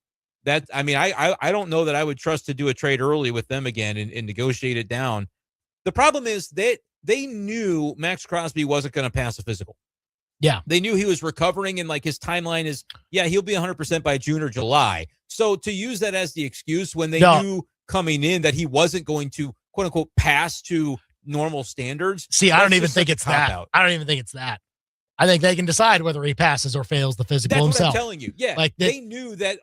I don't know that I would trust to do a trade early with them again and negotiate it down. The problem is that they knew Maxx Crosby wasn't going to pass a physical. Yeah. They knew he was recovering, and like his timeline is, he'll be 100% by June or July. So to use that as the excuse when they knew coming in that he wasn't going to, quote unquote, pass to normal standards. See, I don't even think it's that. I don't even think it's that. I think they can decide whether he passes or fails the physical himself. That's what I'm telling you. Yeah. Like they knew that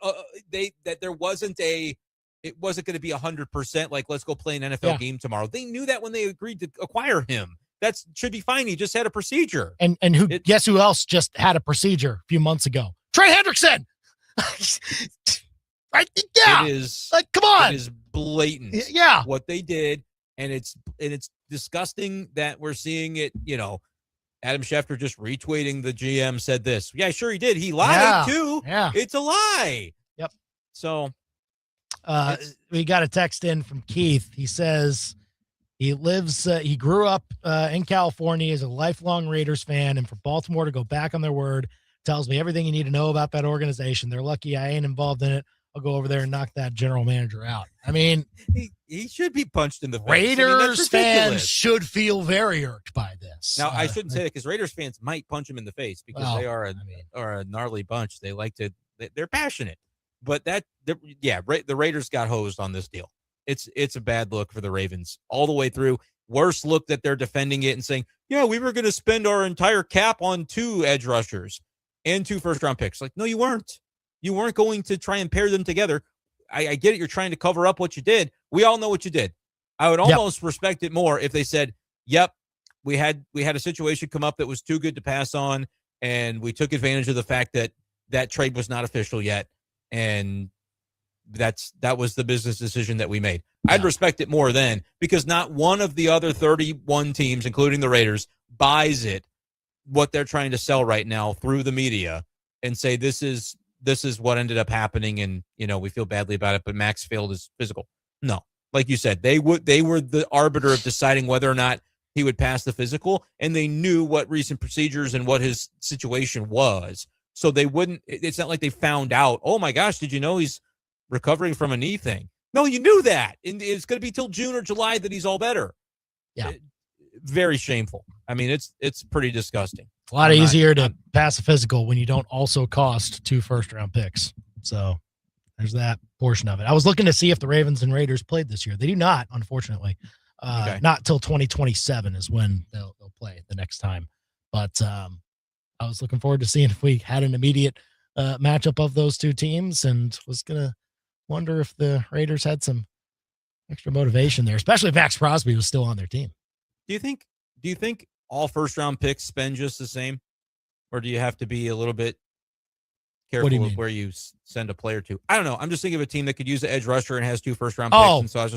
that there wasn't it wasn't going to be 100%. Like, let's go play an NFL game tomorrow. They knew that when they agreed to acquire him. That should be fine. He just had a procedure. And guess who else just had a procedure a few months ago? Trey Hendrickson. Right? Yeah. It is like, come on. It is blatant. Yeah. What they did. And it's disgusting that we're seeing it, Adam Schefter just retweeting the GM said this. Yeah, sure he did. He lied too. Yeah. It's a lie. Yep. So we got a text in from Keith. He says he grew up in California, is a lifelong Raiders fan, and for Baltimore to go back on their word tells me everything you need to know about that organization. They're lucky I ain't involved in it. I'll go over there and knock that general manager out. I mean, he should be punched in the face. Raiders fans should feel very irked by this. Now, I shouldn't say that because Raiders fans might punch him in the face because they are a gnarly bunch. They like to, they're passionate. But the Raiders got hosed on this deal. It's a bad look for the Ravens all the way through. Worst look that they're defending it and saying, we were going to spend our entire cap on 2 edge rushers and 2 first-round picks. Like, no, you weren't. You weren't going to try and pair them together. I get it. You're trying to cover up what you did. We all know what you did. I would almost respect it more if they said, yep, we had a situation come up that was too good to pass on, and we took advantage of the fact that that trade was not official yet, and that was the business decision that we made. I'd respect it more then, because not one of the other 31 teams, including the Raiders, buys it, what they're trying to sell right now through the media, and say this is what ended up happening, and we feel badly about it, but Max failed his physical. No, like you said, they were the arbiter of deciding whether or not he would pass the physical, and they knew what recent procedures and what his situation was, so they wouldn't. It's not like they found out, oh my gosh, did you know he's recovering from a knee thing? No, you knew that, and it's going to be till June or July that he's all better. Yeah, very shameful. I mean, it's pretty disgusting. A lot easier to pass a physical when you don't also cost 2 first-round picks. So there's that portion of it. I was looking to see if the Ravens and Raiders played this year. They do not, unfortunately. Not till 2027 is when they'll play the next time. But I was looking forward to seeing if we had an immediate matchup of those 2 teams, and was going to wonder if the Raiders had some extra motivation there, especially if Maxx Crosby was still on their team. Do you think all first-round picks spend just the same, or do you have to be a little bit careful with where you send a player to? I don't know. I'm just thinking of a team that could use an edge rusher and has 2 first-round picks, and so I was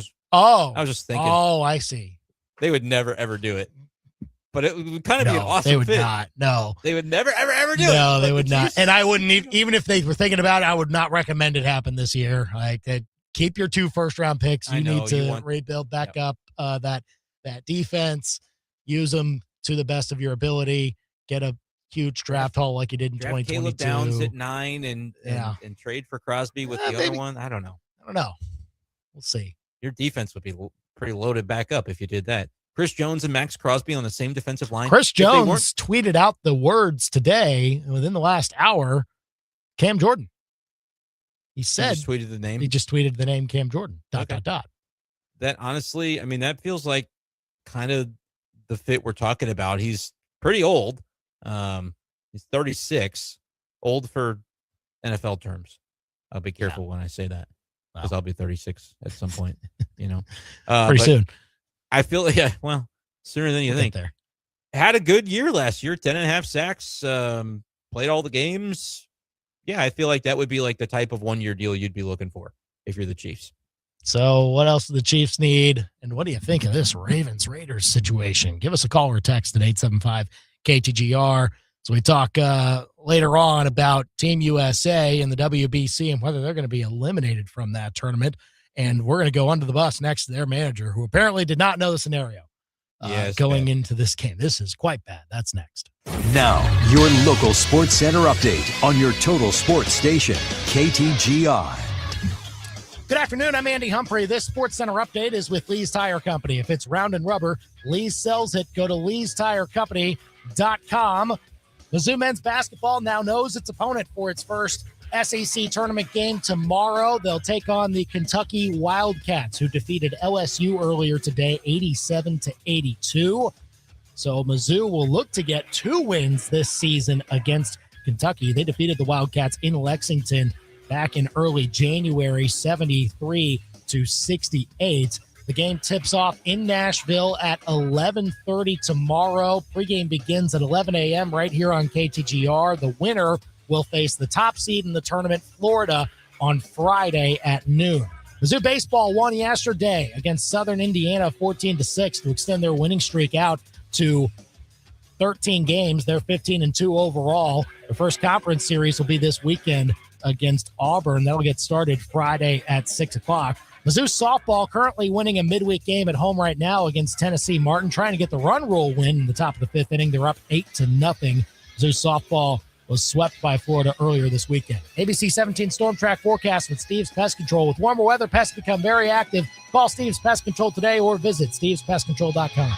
just thinking. Oh, I see. They would never ever do it, but it would kind of be an awesome. They would fit. not. No, they would never ever do it. No, they would not. And I wouldn't even if they were thinking about it. I would not recommend it happen this year. Like, keep your 2 first-round picks. You need to rebuild back up that defense. Use them to the best of your ability. Get a huge draft haul like you did in 2022. Caleb Downs at 9 and trade for Crosby with the other one. I don't know. We'll see. Your defense would be pretty loaded back up if you did that. Chris Jones and Maxx Crosby on the same defensive line. Chris Jones tweeted out the words today within the last hour. Cam Jordan. He said he just tweeted the name. He just tweeted the name Cam Jordan. ... That honestly, I mean, that feels like kind of the fit we're talking about. He's pretty old. He's 36, old for NFL terms. I'll be careful when I say that, because I'll be 36 at some point, pretty soon. I feel sooner than you think. There had a good year last year, 10.5 sacks, played all the games. Yeah, I feel like that would be like the type of 1-year deal you'd be looking for if you're the Chiefs. So what else do the Chiefs need? And what do you think of this Ravens-Raiders situation? Give us a call or text at 875-KTGR. So we talk later on about Team USA and the WBC and whether they're going to be eliminated from that tournament. And we're going to go under the bus next to their manager, who apparently did not know the scenario going into this game. This is quite bad. That's next. Now, your local Sports Center update on your total sports station, KTGR. Good afternoon. I'm Andy Humphrey. This Sports Center update is with Lee's Tire Company. If it's round and rubber, Lee's sells it. Go to leestirecompany.com. Mizzou men's basketball now knows its opponent for its first SEC tournament game tomorrow. They'll take on the Kentucky Wildcats, who defeated LSU earlier today, 87-82. So Mizzou will look to get 2 wins this season against Kentucky. They defeated the Wildcats in Lexington back in early January, 73-68. The game tips off in Nashville at 11:30 tomorrow. Pregame begins at 11 a.m. right here on KTGR. The winner will face the top seed in the tournament, Florida, on Friday at noon. Mizzou baseball won yesterday against Southern Indiana 14-6 to extend their winning streak out to 13 games. They're 15-2 overall. The first conference series will be this weekend against Auburn. That'll get started Friday at 6 o'clock. Mizzou softball currently winning a midweek game at home right now against Tennessee Martin, trying to get the run rule win in the top of the 5th inning. They're up 8-0. Mizzou softball was swept by Florida earlier this weekend. ABC 17 Storm Track forecast with Steve's Pest Control. With warmer weather, pests become very active. Call Steve's Pest Control today or visit stevespestcontrol.com.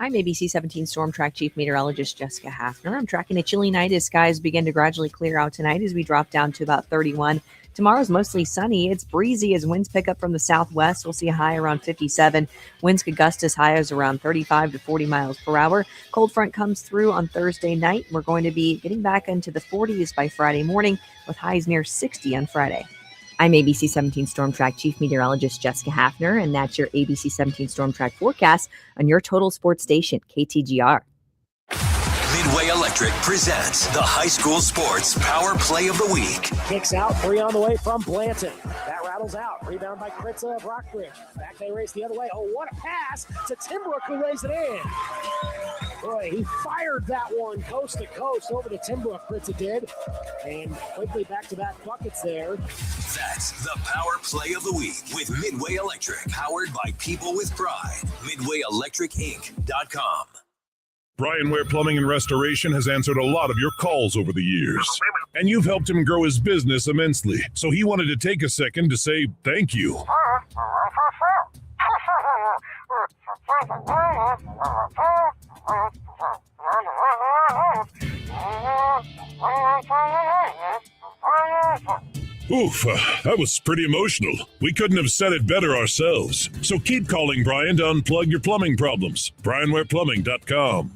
I'm ABC 17 Storm Track Chief Meteorologist Jessica Hafner. I'm tracking a chilly night as skies begin to gradually clear out tonight as we drop down to about 31. Tomorrow's mostly sunny. It's breezy as winds pick up from the southwest. We'll see a high around 57. Winds could gust as high as around 35 to 40 miles per hour. Cold front comes through on Thursday night. We're going to be getting back into the 40s by Friday morning with highs near 60 on Friday. I'm ABC 17 Storm Track Chief Meteorologist Jessica Hafner, and that's your ABC 17 Storm Track forecast on your total sports station, KTGR. Midway Electric presents the high school sports power play of the week. Kicks out, 3 on the way from Blanton. That rattles out. Rebound by Kritza of Rockbridge. Back they race the other way. Oh, what a pass to Timbrook, who lays it in. Boy, he fired that one coast to coast over to Timbrook, Kritza did. And quickly back-to-back buckets there. That's the power play of the week with Midway Electric, powered by people with pride. MidwayElectricInc.com. Brian Ware Plumbing and Restoration has answered a lot of your calls over the years, and you've helped him grow his business immensely. So he wanted to take a second to say thank you. Oof, that was pretty emotional. We couldn't have said it better ourselves. So keep calling Brian to unplug your plumbing problems. BrianWarePlumbing.com.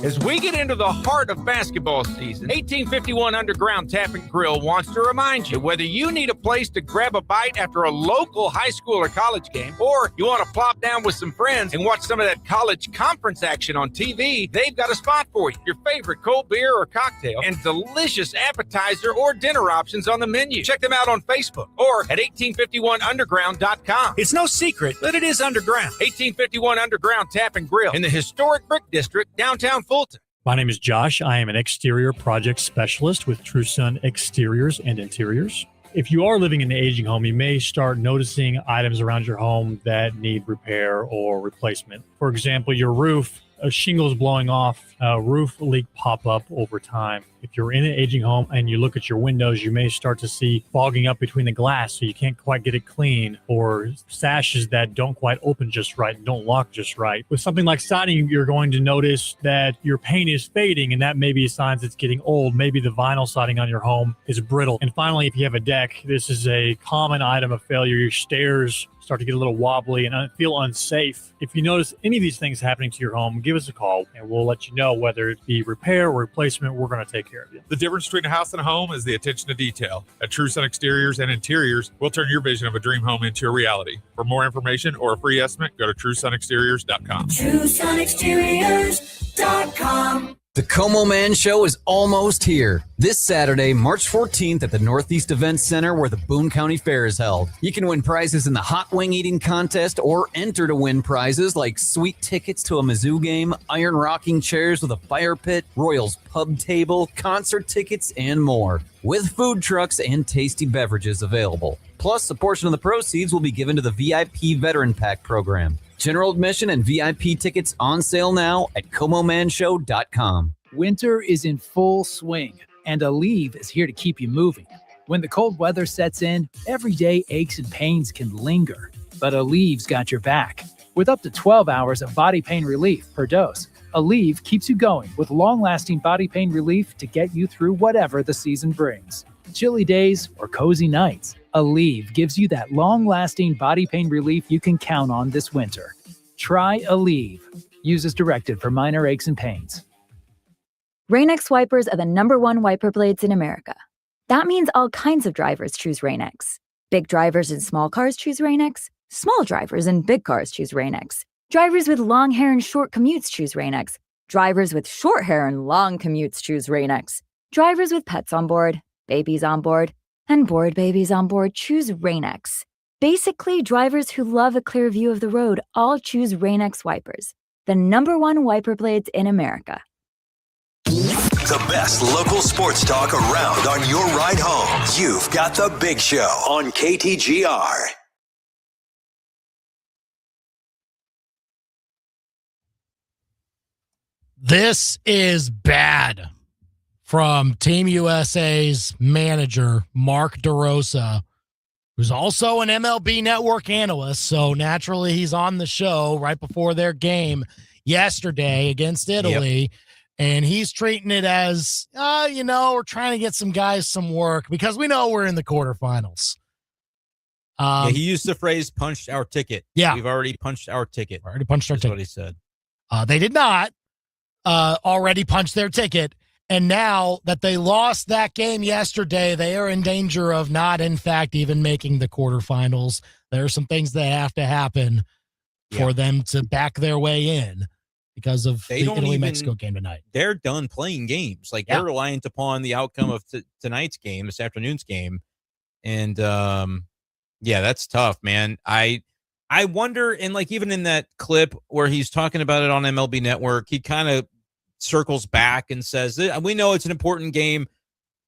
As we get into the heart of basketball season, 1851 Underground Tap and Grill wants to remind you whether you need a place to grab a bite after a local high school or college game, or you want to plop down with some friends and watch some of that college conference action on TV, they've got a spot for you. Your favorite cold beer or cocktail and delicious appetizer or dinner options on the menu. Check them out on Facebook or at 1851underground.com. It's no secret that it is underground. 1851 Underground Tap and Grill in the historic Brick District, downtown Fulton. My name is Josh. I am an exterior project specialist with True Sun Exteriors and Interiors. If you are living in an aging home, you may start noticing items around your home that need repair or replacement. For example, your roof, shingles blowing off, roof leak pop up over time. If you're in an aging home and you look at your windows, you may start to see fogging up between the glass so you can't quite get it clean, or sashes that don't quite open just right, don't lock just right. With something like siding, you're going to notice that your paint is fading, and that may be signs it's getting old. Maybe the vinyl siding on your home is brittle. And finally, if you have a deck, this is a common item of failure. Your stairs start to get a little wobbly and feel unsafe. If you notice any of these things happening to your home, give us a call and we'll let you know whether it be repair or replacement. We're going to take care of you. The difference between a house and a home is the attention to detail. At True Sun Exteriors and Interiors, we'll turn your vision of a dream home into a reality. For more information or a free estimate, go to TrueSunExteriors.com. TrueSunExteriors.com. The Como Man Show is almost here. This Saturday, March 14th at the Northeast Events Center where the Boone County Fair is held. You can win prizes in the hot wing eating contest or enter to win prizes like sweet tickets to a Mizzou game, iron rocking chairs with a fire pit, Royals pub table, concert tickets, and more. With food trucks and tasty beverages available. Plus, a portion of the proceeds will be given to the VIP Veteran Pack program. General admission and VIP tickets on sale now at ComoManShow.com. Winter is in full swing, and Aleve is here to keep you moving. When the cold weather sets in, everyday aches and pains can linger, but Aleve's got your back. with up to 12 hours of body pain relief per dose. Aleve keeps you going with long-lasting body pain relief to get you through whatever the season brings. Chilly days or cozy nights, Aleve gives you that long-lasting body pain relief you can count on this winter. Try Aleve. Use as directed for minor aches and pains. Rain-X wipers are the #1 wiper blades in America. That means all kinds of drivers choose Rain-X. Big drivers in small cars choose Rain-X. Small drivers in big cars choose Rain-X. Drivers with long hair and short commutes choose Rain-X. Drivers with short hair and long commutes choose Rain-X. Drivers with pets on board, babies on board, and bored babies on board choose Rain-X. Basically, drivers who love a clear view of the road all choose Rain-X wipers, the #1 wiper blades in America. The best local sports talk around on your ride home. You've got The Big Show on KTGR. This is bad from Team USA's manager, Mark DeRosa, who's also an MLB Network analyst. So naturally, he's on the show right before their game yesterday against Italy. Yep. And he's treating it as, we're trying to get some guys some work because we know we're in the quarterfinals. He used the phrase punched our ticket. Yeah. We've already punched our ticket. Already punched our ticket. What he said. They did not already punch their ticket. And now that they lost that game yesterday, they are in danger of not, in fact, even making the quarterfinals. There are some things that have to happen for them to back their way in because of the Italy-Mexico game tonight. They're done playing games. They're reliant upon the outcome of tonight's game, this afternoon's game. And, that's tough, man. I wonder, and even in that clip where he's talking about it on MLB Network, he kind of circles back and says, we know it's an important game,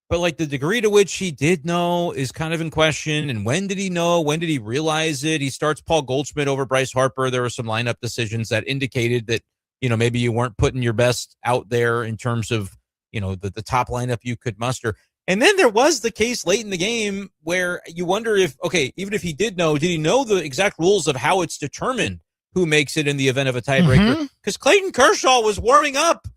but the degree to which he did know is kind of in question. And when did he know? When did he realize it? He starts Paul Goldschmidt over Bryce Harper. There were some lineup decisions that indicated that, maybe you weren't putting your best out there in terms of, the top lineup you could muster. And then there was the case late in the game where you wonder if, even if he did know, did he know the exact rules of how it's determined who makes it in the event of a tiebreaker? Because Clayton Kershaw was warming up.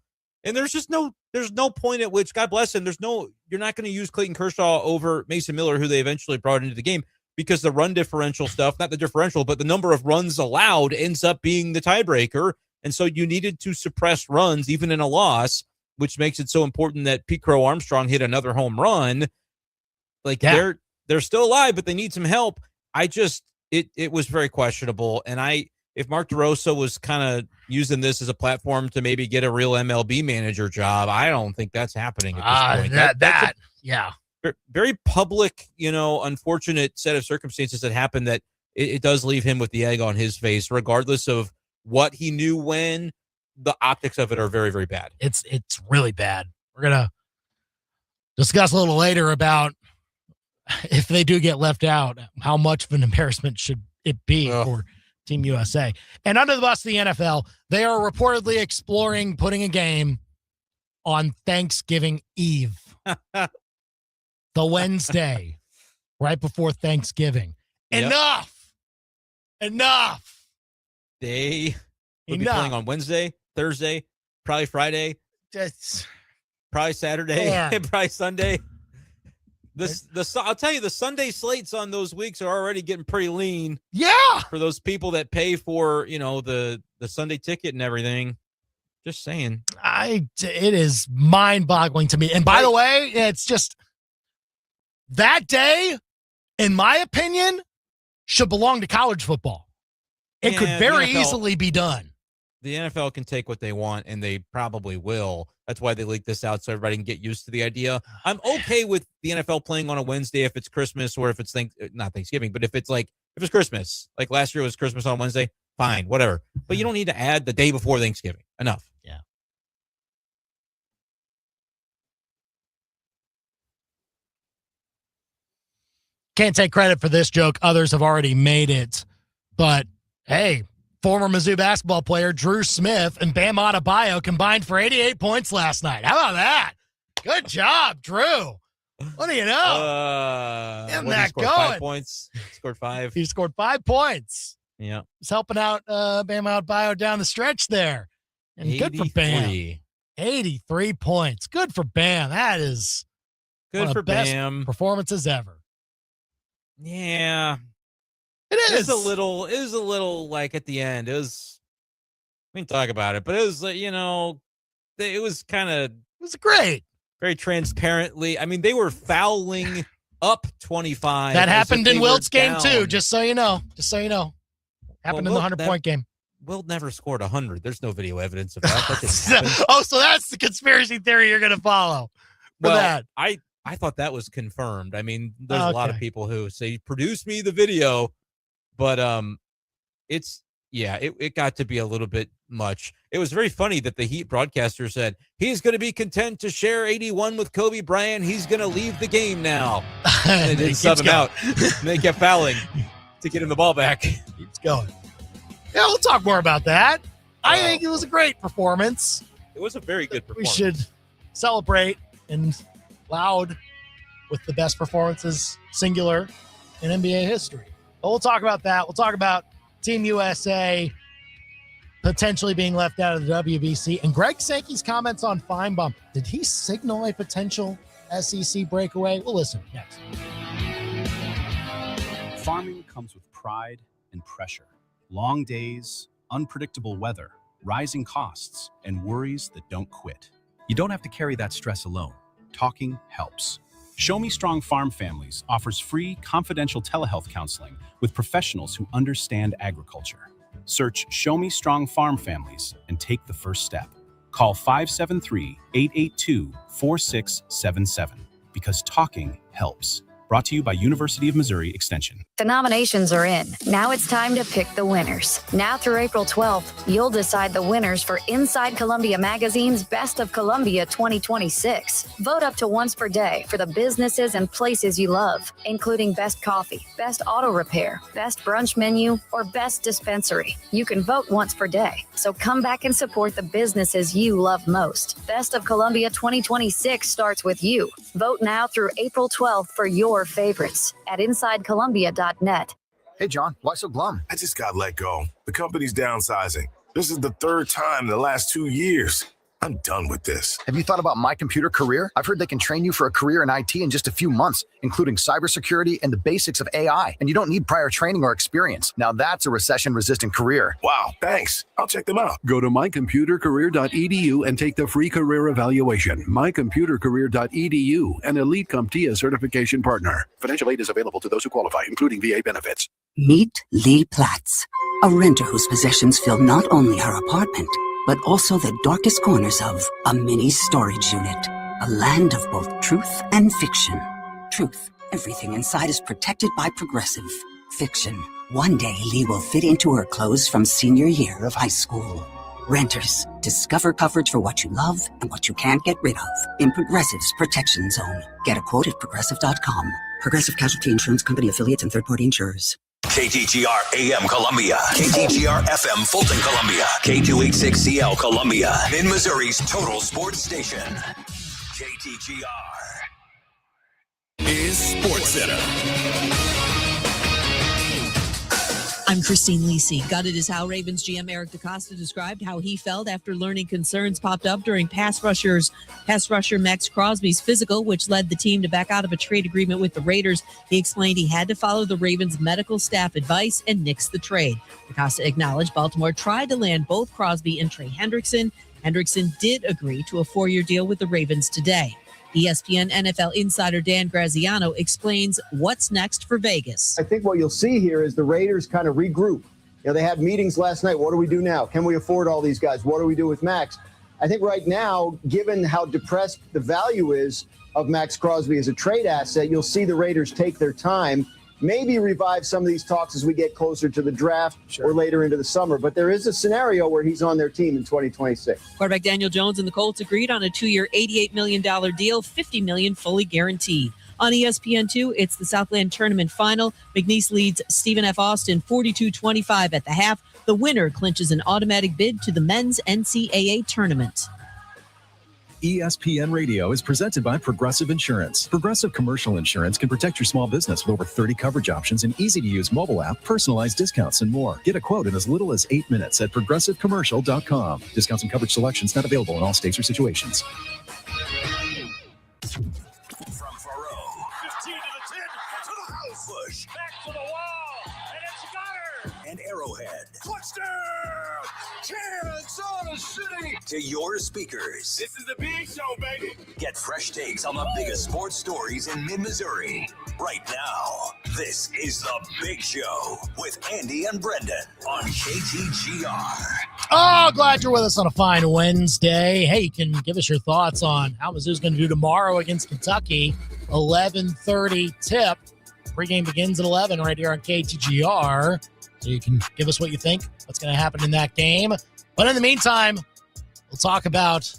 And there's no point at which, God bless him, you're not going to use Clayton Kershaw over Mason Miller, who they eventually brought into the game, because the run differential stuff, not the differential, but the number of runs allowed ends up being the tiebreaker. And so you needed to suppress runs even in a loss, which makes it so important that Pete Crow Armstrong hit another home run. They're still alive, but they need some help. It was very questionable. And if Mark DeRosa was kind of using this as a platform to maybe get a real MLB manager job, I don't think that's happening at this point. Very public, unfortunate set of circumstances that happened that it does leave him with the egg on his face, regardless of what he knew when. The optics of it are very, very bad. It's really bad. We're going to discuss a little later about if they do get left out, how much of an embarrassment should it be for Team USA. And under the bus of the NFL, they are reportedly exploring putting a game on Thanksgiving Eve. The Wednesday, right before Thanksgiving. Yep. Enough. They will be playing on Wednesday, Thursday, probably Friday, probably Saturday, probably Sunday. I'll tell you, the Sunday slates on those weeks are already getting pretty lean. Yeah, for those people that pay for the Sunday ticket and everything. Just saying, it is mind-boggling to me. And by the way, it's just that day, in my opinion, should belong to college football. It could very easily be done. The NFL can take what they want, and they probably will. That's why they leaked this out, so everybody can get used to the idea. I'm okay with the NFL playing on a Wednesday if it's Christmas, or if it's not Thanksgiving, but if it's Christmas, like last year was Christmas on Wednesday, fine, whatever. But you don't need to add the day before Thanksgiving. Enough. Yeah. Can't take credit for this joke. Others have already made it. But, hey, former Mizzou basketball player Drew Smith and Bam Adebayo combined for 88 points last night. How about that? Good job, Drew. What do you know? Getting that going. 5 points. Scored 5. He scored 5 points. Yeah. He's helping out Bam Adebayo down the stretch there. And good for Bam. 83 points. Good for Bam. That is good one of for the best Bam performances ever. Yeah. It is. It is a little like at the end. We can talk about it, but it was it was great. Very transparently. I mean, they were fouling up 25. That happened in Wilt's game down. too, just so you know. Happened in the 100-point game. Wilt never scored 100. There's no video evidence of that. That didn't happen. Oh, so that's the conspiracy theory you're going to follow for that. I thought that was confirmed. I mean, there's a lot of people who say, produce me the video, but it got to be a little bit much. It was very funny that the Heat broadcaster said, he's going to be content to share 81 with Kobe Bryant. He's going to leave the game now. And they didn't sub him out. And they kept fouling to get him the ball back. Keeps going. Yeah, we'll talk more about that. I think it was a great performance. It was a very good performance. We should celebrate and loud with the best performances, singular, in NBA history. But we'll talk about that. We'll talk about Team USA potentially being left out of the WBC. And Greg Sankey's comments on Feinbaum. Did he signal a potential SEC breakaway? We'll listen next. Farming comes with pride and pressure. Long days, unpredictable weather, rising costs, and worries that don't quit. You don't have to carry that stress alone. Talking helps. Show Me Strong Farm Families offers free, confidential telehealth counseling with professionals who understand agriculture. Search Show Me Strong Farm Families and take the first step. Call 573-882-4677 because talking helps. Brought to you by University of Missouri Extension. The nominations are in. Now it's time to pick the winners. Now through April 12th, you'll decide the winners for Inside Columbia Magazine's Best of Columbia 2026. Vote up to once per day for the businesses and places you love, including Best Coffee, Best Auto Repair, Best Brunch Menu, or Best Dispensary. You can vote once per day, so come back and support the businesses you love most. Best of Columbia 2026 starts with you. Vote now through April 12th for your favorites at InsideColumbia.net. Hey, John, why so glum? I just got let go. The company's downsizing. This is the third time in the last 2 years. I'm done with this. Have you thought about My Computer Career? I've heard they can train you for a career in IT in just a few months, including cybersecurity and the basics of AI. And you don't need prior training or experience. Now that's a recession-resistant career. Wow, thanks. I'll check them out. Go to mycomputercareer.edu and take the free career evaluation. Mycomputercareer.edu, an Elite CompTIA certification partner. Financial aid is available to those who qualify, including VA benefits. Meet Lee Platts, a renter whose possessions fill not only her apartment, but also the darkest corners of a mini storage unit. A land of both truth and fiction. Truth, everything inside is protected by Progressive. Fiction, one day Lee will fit into her clothes from senior year of high school. Renters, discover coverage for what you love and what you can't get rid of in Progressive's Protection Zone. Get a quote at Progressive.com. Progressive Casualty Insurance Company affiliates and third-party insurers. KTGR AM Columbia, KTGR FM Fulton Columbia, K286CL Columbia, in Missouri's total sports station. KTGR is Sports Center. I'm Christine Lisi. Gutted is how Ravens GM Eric DeCosta described how he felt after learning concerns popped up during pass rusher Maxx Crosby's physical, which led the team to back out of a trade agreement with the Raiders. He explained he had to follow the Ravens' medical staff advice and nix the trade. DeCosta acknowledged Baltimore tried to land both Crosby and Trey Hendrickson. Hendrickson did agree to a 4-year deal with the Ravens today. ESPN NFL insider Dan Graziano explains what's next for Vegas. I think what you'll see here is the Raiders kind of regroup. They had meetings last night. What do we do now? Can we afford all these guys? What do we do with Max? I think right now, given how depressed the value is of Maxx Crosby as a trade asset, you'll see the Raiders take their time, maybe revive some of these talks as we get closer to the draft or later into the summer. But there is a scenario where he's on their team in 2026. Quarterback Daniel Jones and the Colts agreed on a 2-year, $88 million deal, $50 million fully guaranteed. On ESPN2, it's the Southland Tournament Final. McNeese leads Stephen F. Austin 42-25 at the half. The winner clinches an automatic bid to the men's NCAA tournament. ESPN Radio is presented by Progressive Insurance. Progressive Commercial Insurance can protect your small business with over 30 coverage options, an easy-to-use mobile app, personalized discounts, and more. Get a quote in as little as 8 minutes at progressivecommercial.com. Discounts and coverage selections not available in all states or situations. From Faro. 15 to the 10, to the house. Bush. Back to the wall, and it's got her. And Arrowhead. Touchdown! Kansas City! To your speakers. This is the big show, baby. Get fresh takes on the biggest sports stories in mid-Missouri. Right now, this is the Big Show with Andy and Brendan on KTGR. Oh, glad you're with us on a fine Wednesday. Hey, you can give us your thoughts on how Mizzou's going to do tomorrow against Kentucky. 11:30 tip. Pregame begins at 11 right here on KTGR. So you can give us what you think, what's going to happen in that game. But in the meantime, we'll talk about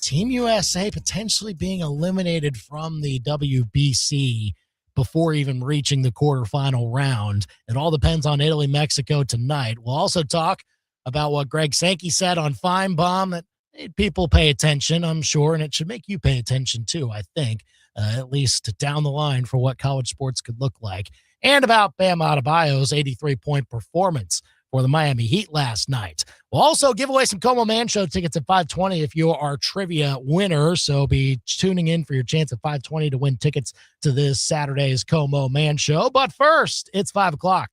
Team USA potentially being eliminated from the WBC before even reaching the quarterfinal round. It all depends on Italy, Mexico tonight. We'll also talk about what Greg Sankey said on Feinbaum, that made people pay attention, I'm sure, and it should make you pay attention too, I think, at least down the line for what college sports could look like. And about Bam Adebayo's 83-point performance for the Miami Heat last night. We'll also give away some Como Man Show tickets at 520 if you are trivia winner. So be tuning in for your chance at 520 to win tickets to this Saturday's Como Man Show. But first, it's 5 o'clock.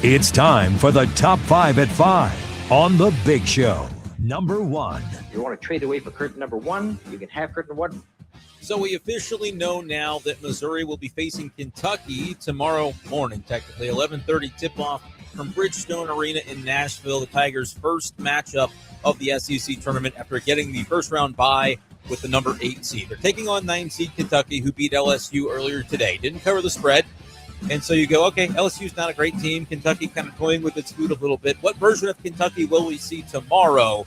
It's time for the Top 5 at 5 on The Big Show. Number 1. You want to trade away for curtain number 1? You can have curtain 1. So we officially know now that Missouri will be facing Kentucky tomorrow morning, technically. 11:30 tip-off from Bridgestone Arena in Nashville, the Tigers' first matchup of the SEC tournament after getting the first-round bye with the number 8 seed. They're taking on 9 seed Kentucky, who beat LSU earlier today. Didn't cover the spread. And so you go, okay, LSU's not a great team. Kentucky kind of toying with its food a little bit. What version of Kentucky will we see tomorrow?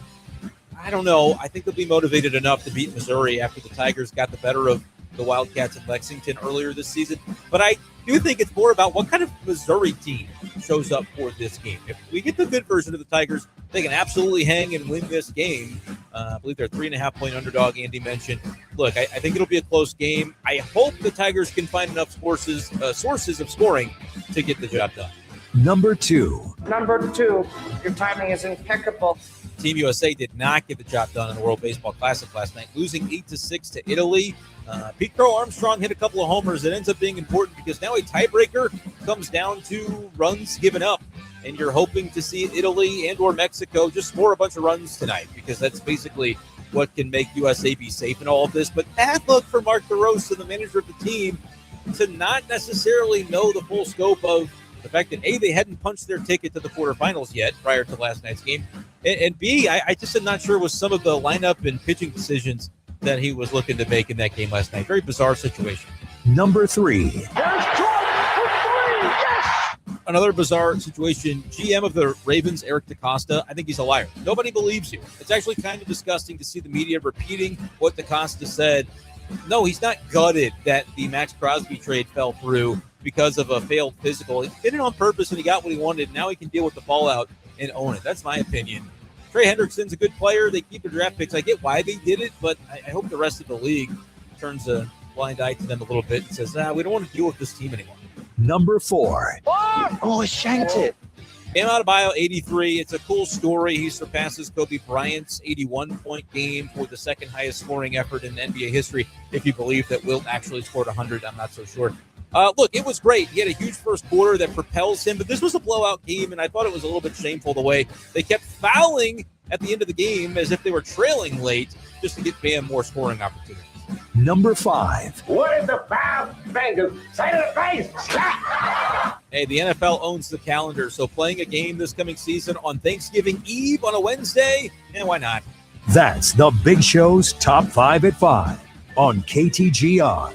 I don't know. I think they'll be motivated enough to beat Missouri after the Tigers got the better of the Wildcats in Lexington earlier this season. But I do think it's more about what kind of Missouri team shows up for this game. If we get the good version of the Tigers, they can absolutely hang and win this game. I believe they're a 3.5-point underdog, Andy mentioned. Look, I think it'll be a close game. I hope the Tigers can find enough sources of scoring to get the job done. Number 2. Number 2, your timing is impeccable. Team USA did not get the job done in the World Baseball Classic last night, losing 8-6 to Italy. Pete Crow Armstrong hit a couple of homers. It ends up being important because now a tiebreaker comes down to runs given up. And you're hoping to see Italy and or Mexico just score a bunch of runs tonight because that's basically what can make USA be safe in all of this. But bad luck for Mark DeRosa, the manager of the team, to not necessarily know the full scope of the fact that, A, they hadn't punched their ticket to the quarterfinals yet prior to last night's game, and B, I just am not sure with some of the lineup and pitching decisions that he was looking to make in that game last night. Very bizarre situation. Number 3. Another bizarre situation. GM of the Ravens, Eric DeCosta, I think he's a liar. Nobody believes you. It's actually kind of disgusting to see the media repeating what DeCosta said. No, he's not gutted that the Maxx Crosby trade fell through because of a failed physical. He did it on purpose and he got what he wanted. Now he can deal with the fallout and own it. That's my opinion. Trey Hendrickson's a good player. They keep their draft picks. I get why they did it, but I hope the rest of the league turns a blind eye to them a little bit and says, we don't want to deal with this team anymore. Number 4. Oh, shanked it. Bam Adebayo, 83. It's a cool story. He surpasses Kobe Bryant's 81-point game for the second highest scoring effort in NBA history. If you believe that Wilt actually scored 100, I'm not so sure. Look, it was great. He had a huge first quarter that propels him, but this was a blowout game, and I thought it was a little bit shameful the way they kept fouling at the end of the game as if they were trailing late just to get Bam more scoring opportunities. Number 5. What is the 5 fingers? Say to the face. Slap. Hey, the NFL owns the calendar, so playing a game this coming season on Thanksgiving Eve on a Wednesday, why not? That's the Big Show's Top 5 at 5 on KTGR.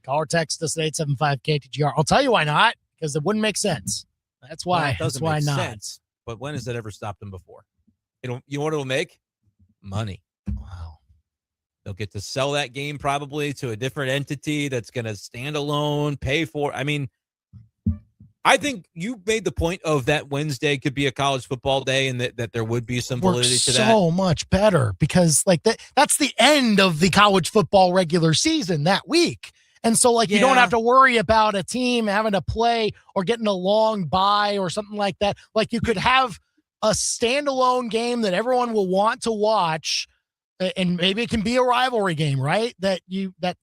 Call or text us at 875-KTGR. I'll tell you why not, because it wouldn't make sense. That's why. Well, it doesn't That's why make not. sense. But when has that ever stopped them before? You know what it'll make? Money. Wow. They'll get to sell that game probably to a different entity that's going to stand alone, pay for. I mean, I think you made the point of that Wednesday could be a college football day and that there would be some validity to that. So much better because like that's the end of the college football regular season that week. And so like you don't have to worry about a team having to play or getting a long bye or something like that. Like you could have a standalone game that everyone will want to watch, and maybe it can be a rivalry game, right? That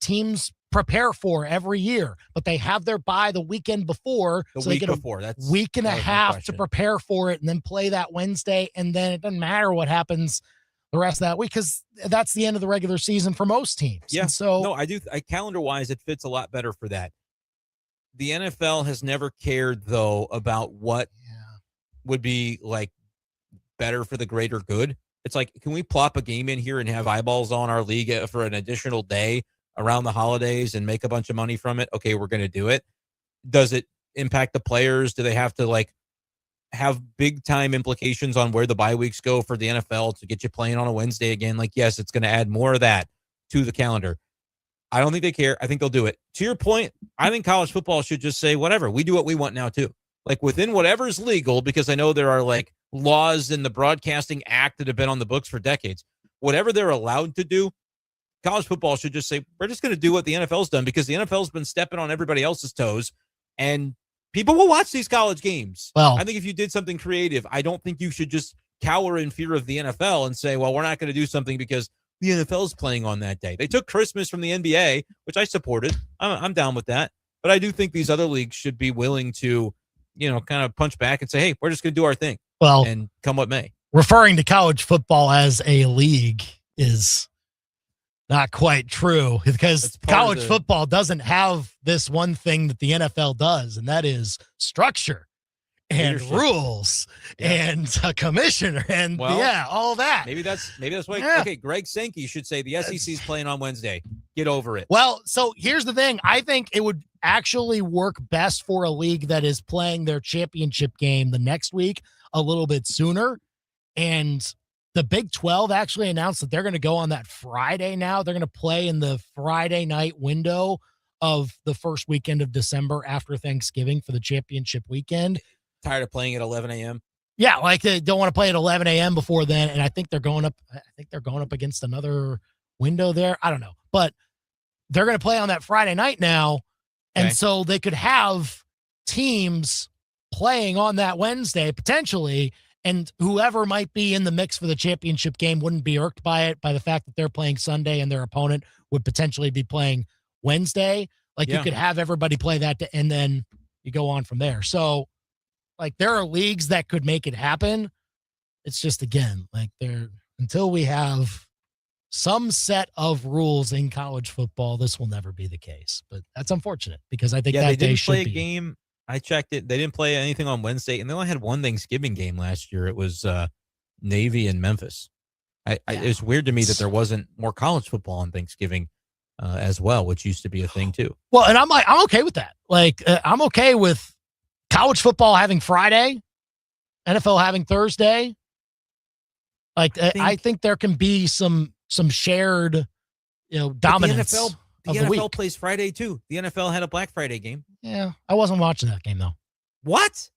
teams prepare for every year, but they have their bye the weekend before. The so week they get before. That's week and a that was my half to question. prepare for it and then play that Wednesday. And then it doesn't matter what happens the rest of that week because that's the end of the regular season for most teams. Yeah. And so no, I do. Calendar-wise, it fits a lot better for that. The NFL has never cared, though, about what would be like better for the greater good. It's like, can we plop a game in here and have eyeballs on our league for an additional day around the holidays and make a bunch of money from it? Okay, we're going to do it. Does it impact the players? Do they have to like have big time implications on where the bye weeks go for the NFL to get you playing on a Wednesday again? Like, yes, it's going to add more of that to the calendar. I don't think they care. I think they'll do it. To your point, I think college football should just say, whatever, we do what we want now too. Like within whatever's legal, because I know there are like laws in the Broadcasting Act that have been on the books for decades. Whatever they're allowed to do, college football should just say, we're just going to do what the NFL's done because the NFL's been stepping on everybody else's toes and people will watch these college games. Well, I think if you did something creative, I don't think you should just cower in fear of the NFL and say, well, we're not going to do something because the NFL's playing on that day. They took Christmas from the NBA, which I supported. I'm down with that. But I do think these other leagues should be willing to, kind of punch back and say, hey, we're just going to do our thing. Well, and come what may. Referring to college football as a league is not quite true because college football doesn't have this one thing that the NFL does, and that is structure and rules and a commissioner and all that. Maybe that's why. Okay, Greg Sankey should say the SEC's playing on Wednesday. Get over it. Well, so here's the thing. I think it would actually work best for a league that is playing their championship game the next week a little bit sooner. And the Big 12 actually announced that they're going to go on that Friday now. They're going to play in the Friday night window of the first weekend of December after Thanksgiving for the championship weekend. Tired of playing at 11 a.m.? Yeah, like they don't want to play at 11 a.m. before then. And I think they're going up against another window there. I don't know. But they're going to play on that Friday night now. And so they could have teams playing on that Wednesday potentially, and whoever might be in the mix for the championship game wouldn't be irked by it, by the fact that they're playing Sunday and their opponent would potentially be playing Wednesday. Like you could have everybody play that and then you go on from there. So like there are leagues that could make it happen. It's just, again, like until we have some set of rules in college football, this will never be the case. But that's unfortunate because I think that they day didn't should play a be. game. I checked it. They didn't play anything on Wednesday, and they only had one Thanksgiving game last year. It was Navy and Memphis. It's weird to me that there wasn't more college football on Thanksgiving as well, which used to be a thing too. Well, and I'm okay with that. Like I'm okay with college football having Friday, NFL having Thursday. Like I think there can be some shared, dominance. The NFL plays Friday too. The NFL had a Black Friday game. Yeah, I wasn't watching that game though. What?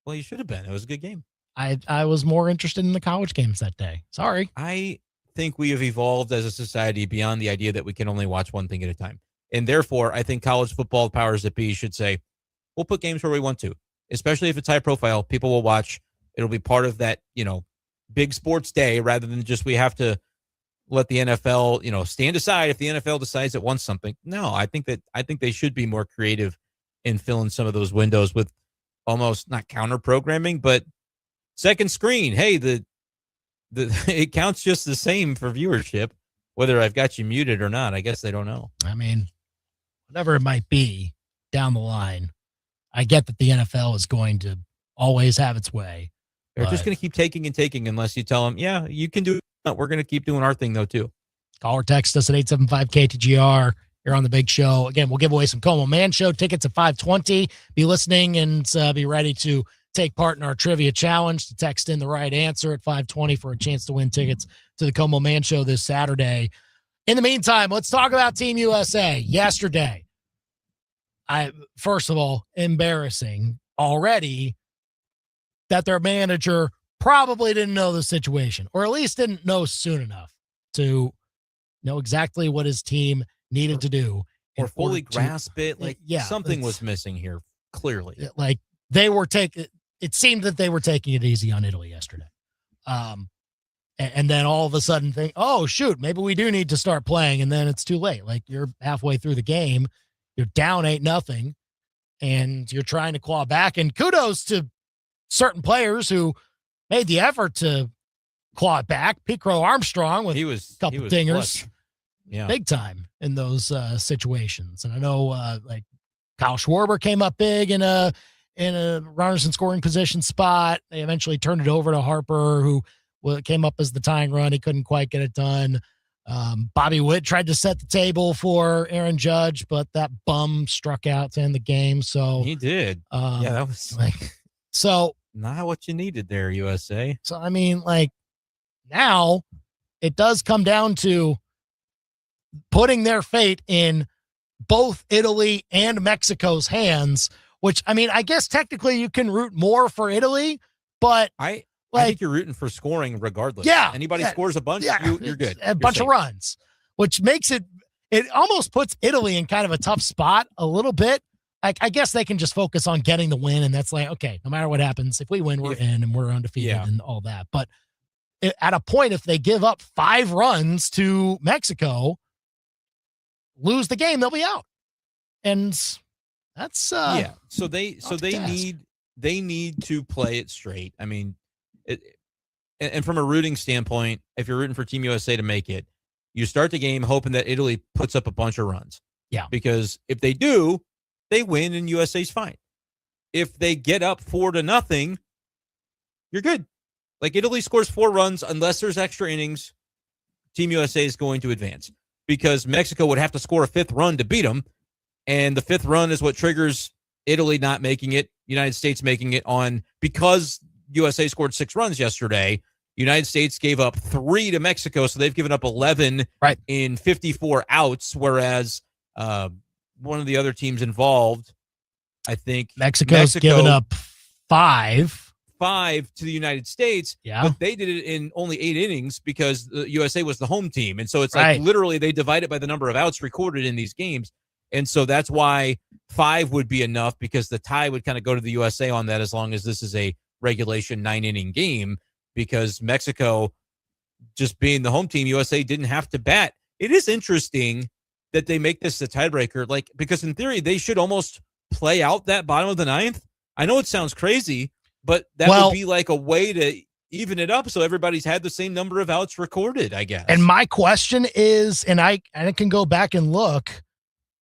Well, you should have been. It was a good game. I was more interested in the college games that day. Sorry. I think we have evolved as a society beyond the idea that we can only watch one thing at a time. And therefore, I think college football powers that be should say, we'll put games where we want to, especially if it's high profile. People will watch. It'll be part of that, big sports day rather than just we have to let the NFL, stand aside if the NFL decides it wants something. No, I think they should be more creative in filling some of those windows with almost not counter programming, but second screen. Hey, the it counts just the same for viewership, whether I've got you muted or not. I guess they don't know. I mean, whatever it might be down the line, I get that the NFL is going to always have its way. They're just going to keep taking and taking unless you tell them, yeah, you can do it. We're going to keep doing our thing, though, too. Call or text us at 875-KTGR. You're on the big show. Again, we'll give away some Como Man Show tickets at 5:20. Be listening and be ready to take part in our trivia challenge. To text in the right answer at 5:20 for a chance to win tickets to the Como Man Show this Saturday. In the meantime, let's talk about Team USA. Yesterday, first of all, embarrassing already that their manager probably didn't know the situation, or at least didn't know soon enough to know exactly what his team needed to do. Or fully grasp it. Like, something was missing here, clearly. Like, it seemed that they were taking it easy on Italy yesterday. And then all of a sudden think, oh, shoot, maybe we do need to start playing. And then it's too late. Like, you're halfway through the game, you're down 8-0, and you're trying to claw back. And kudos to certain players who made the effort to claw it back. Pico Armstrong with a couple dingers. Clutch. Yeah. Big time in those situations. And I know like Kyle Schwarber came up big in a runners in scoring position spot. They eventually turned it over to Harper, who came up as the tying run. He couldn't quite get it done. Bobby Witt tried to set the table for Aaron Judge, but that bum struck out to end the game. So he did. That was not what you needed there, USA. So, I mean, like, now it does come down to putting their fate in both Italy and Mexico's hands, which, I mean, I guess technically you can root more for Italy, but I think you're rooting for scoring regardless. Yeah. Anybody scores a bunch, you're good. A bunch of runs, which makes it almost puts Italy in kind of a tough spot a little bit. I guess they can just focus on getting the win, and that's like, okay, no matter what happens, if we win, we're in and we're undefeated and all that. But at a point, if they give up 5 runs to Mexico, lose the game, they'll be out. And that's So they need to play it straight. I mean, and from a rooting standpoint, if you're rooting for Team USA to make it, you start the game hoping that Italy puts up a bunch of runs. Yeah. Because if they do, they win and USA's fine. If they get up 4-0, you're good. Like, Italy scores 4 runs, unless there's extra innings, Team USA is going to advance, because Mexico would have to score a 5th run to beat them. And the 5th run is what triggers Italy not making it, United States making it because USA scored 6 runs yesterday. United States gave up 3 to Mexico, so they've given up 11 in 54 outs, whereas one of the other teams involved, I think Mexico's given up 5 to the United States, but they did it in only 8 innings because the USA was the home team. And so it's like literally they divide it by the number of outs recorded in these games. And so that's why 5 would be enough, because the tie would kind of go to the USA on that, as long as this is a regulation 9-inning game, because Mexico, just being the home team, USA didn't have to bat. It is interesting that they make this a tiebreaker, like, because in theory they should almost play out that bottom of the 9th. I know it sounds crazy, but that would be like a way to even it up so everybody's had the same number of outs recorded, I guess. And my question is, and I can go back and look,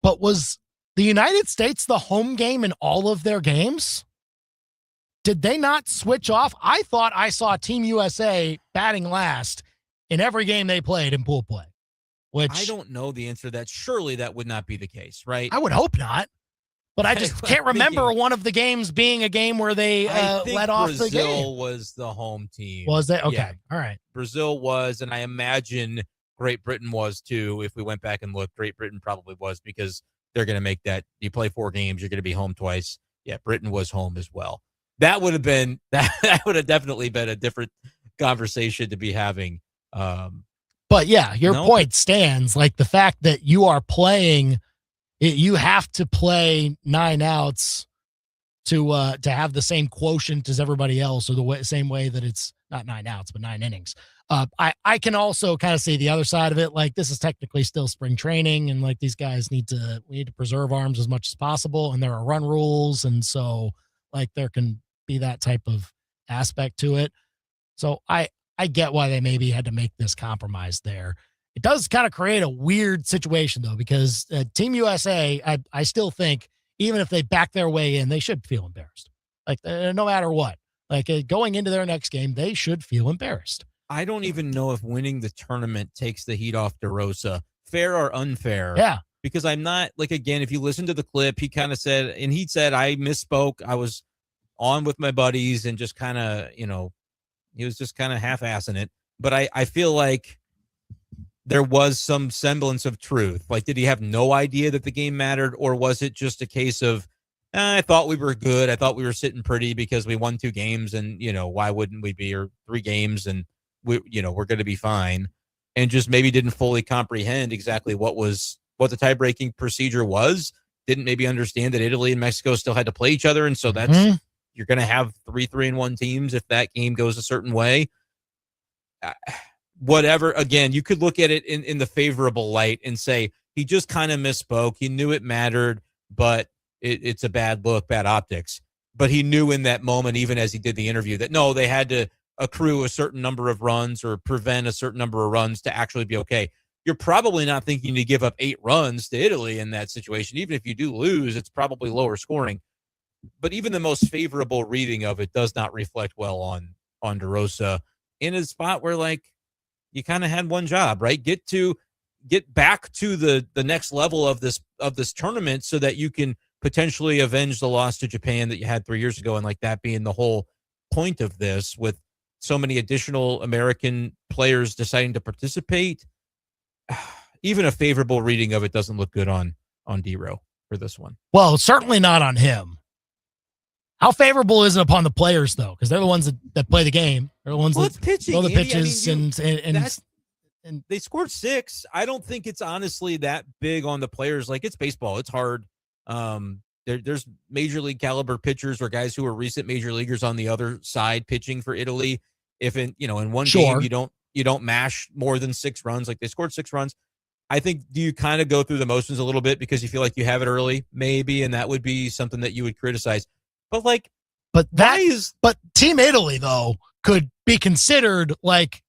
but was the United States the home game in all of their games? Did they not switch off? I thought I saw Team USA batting last in every game they played in pool play. Which I don't know the answer to that. Surely that would not be the case, right? I would hope not. But I just can't remember one of the games being a game where they let off the game. Brazil was the home team. Was they? Okay. Yeah. All right. Brazil was, and I imagine Great Britain was too. If we went back and looked, Great Britain probably was, because they're going to make that. You play 4 games, you're going to be home twice. Yeah, Britain was home as well. That would have been that would have definitely been a different conversation to be having. But yeah, your point stands. Like, the fact that you are playing, you have to play 9 outs to have the same quotient as everybody else, or the same way that it's not 9 outs, but 9 innings. I can also kind of see the other side of it. Like, this is technically still spring training, and like, these guys we need to preserve arms as much as possible. And there are run rules. And so, like, there can be that type of aspect to it. So I get why they maybe had to make this compromise there. It does kind of create a weird situation, though, because Team USA, I still think, even if they back their way in, they should feel embarrassed. Like, no matter what, like, going into their next game, they should feel embarrassed. I don't even know if winning the tournament takes the heat off DeRosa, fair or unfair. Yeah. Because I'm not, like, again, if you listen to the clip, he kind of said, and he said, I misspoke. I was on with my buddies and just kind of, he was just kind of half-assing it. But I feel like there was some semblance of truth. Like, did he have no idea that the game mattered, or was it just a case of, I thought we were good. I thought we were sitting pretty because we won 2 games, and why wouldn't we be, or 3 games, and we're going to be fine, and just maybe didn't fully comprehend exactly what the tie-breaking procedure was. Didn't maybe understand that Italy and Mexico still had to play each other, and so that's you're going to have 3-3-1 teams if that game goes a certain way. Whatever. Again, you could look at it in the favorable light and say he just kind of misspoke. He knew it mattered, but it's a bad look, bad optics. But he knew in that moment, even as he did the interview, that no, they had to accrue a certain number of runs or prevent a certain number of runs to actually be okay. You're probably not thinking to give up 8 runs to Italy in that situation. Even if you do lose, it's probably lower scoring. But even the most favorable reading of it does not reflect well on DeRosa in a spot where, like, you kind of had one job, right? Get back to the next level of this tournament so that you can potentially avenge the loss to Japan that you had 3 years ago, and like that being the whole point of this, with so many additional American players deciding to participate. Even a favorable reading of it doesn't look good on D-Row for this one. Well, certainly not on him. How favorable is it upon the players, though? Because they're the ones that play the game. They're the ones that throw the pitches, and they scored 6. I don't think it's honestly that big on the players. Like, it's baseball. It's hard. There's major league caliber pitchers or guys who are recent major leaguers on the other side pitching for Italy. If in one game you don't mash more than 6 runs, like they scored 6 runs. I think, do you kind of go through the motions a little bit because you feel like you have it early, maybe, and that would be something that you would criticize. But Team Italy, though, could be considered like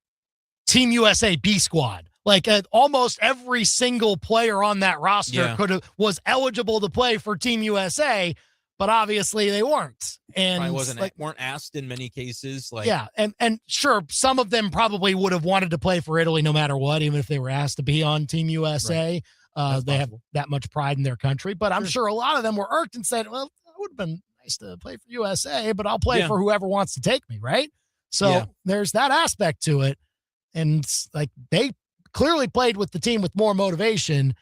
Team USA B squad. Like, almost every single player on that roster was eligible to play for Team USA, but obviously they weren't. And weren't asked in many cases. And sure, some of them probably would have wanted to play for Italy no matter what, even if they were asked to be on Team USA. Right. They have that much pride in their country, but I'm sure a lot of them were irked and said, well, it would have been nice to play for USA, but I'll play for whoever wants to take me, right? So there's that aspect to it. And like, they clearly played with the team with more motivation.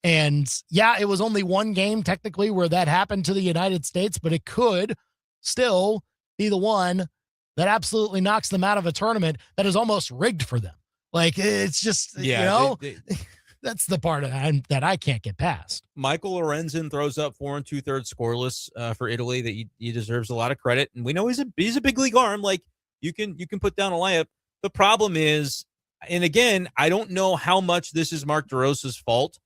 And it was only one game technically where that happened to the United States, but it could still be the one that absolutely knocks them out of a tournament that is almost rigged for them. Like, it's just, that's the part that I can't get past. Michael Lorenzen throws up 4 2/3 scoreless for Italy. That he deserves a lot of credit, and we know he's a big league arm. Like, you can put down a layup. The problem is, and again, I don't know how much this is Mark DeRosa's fault,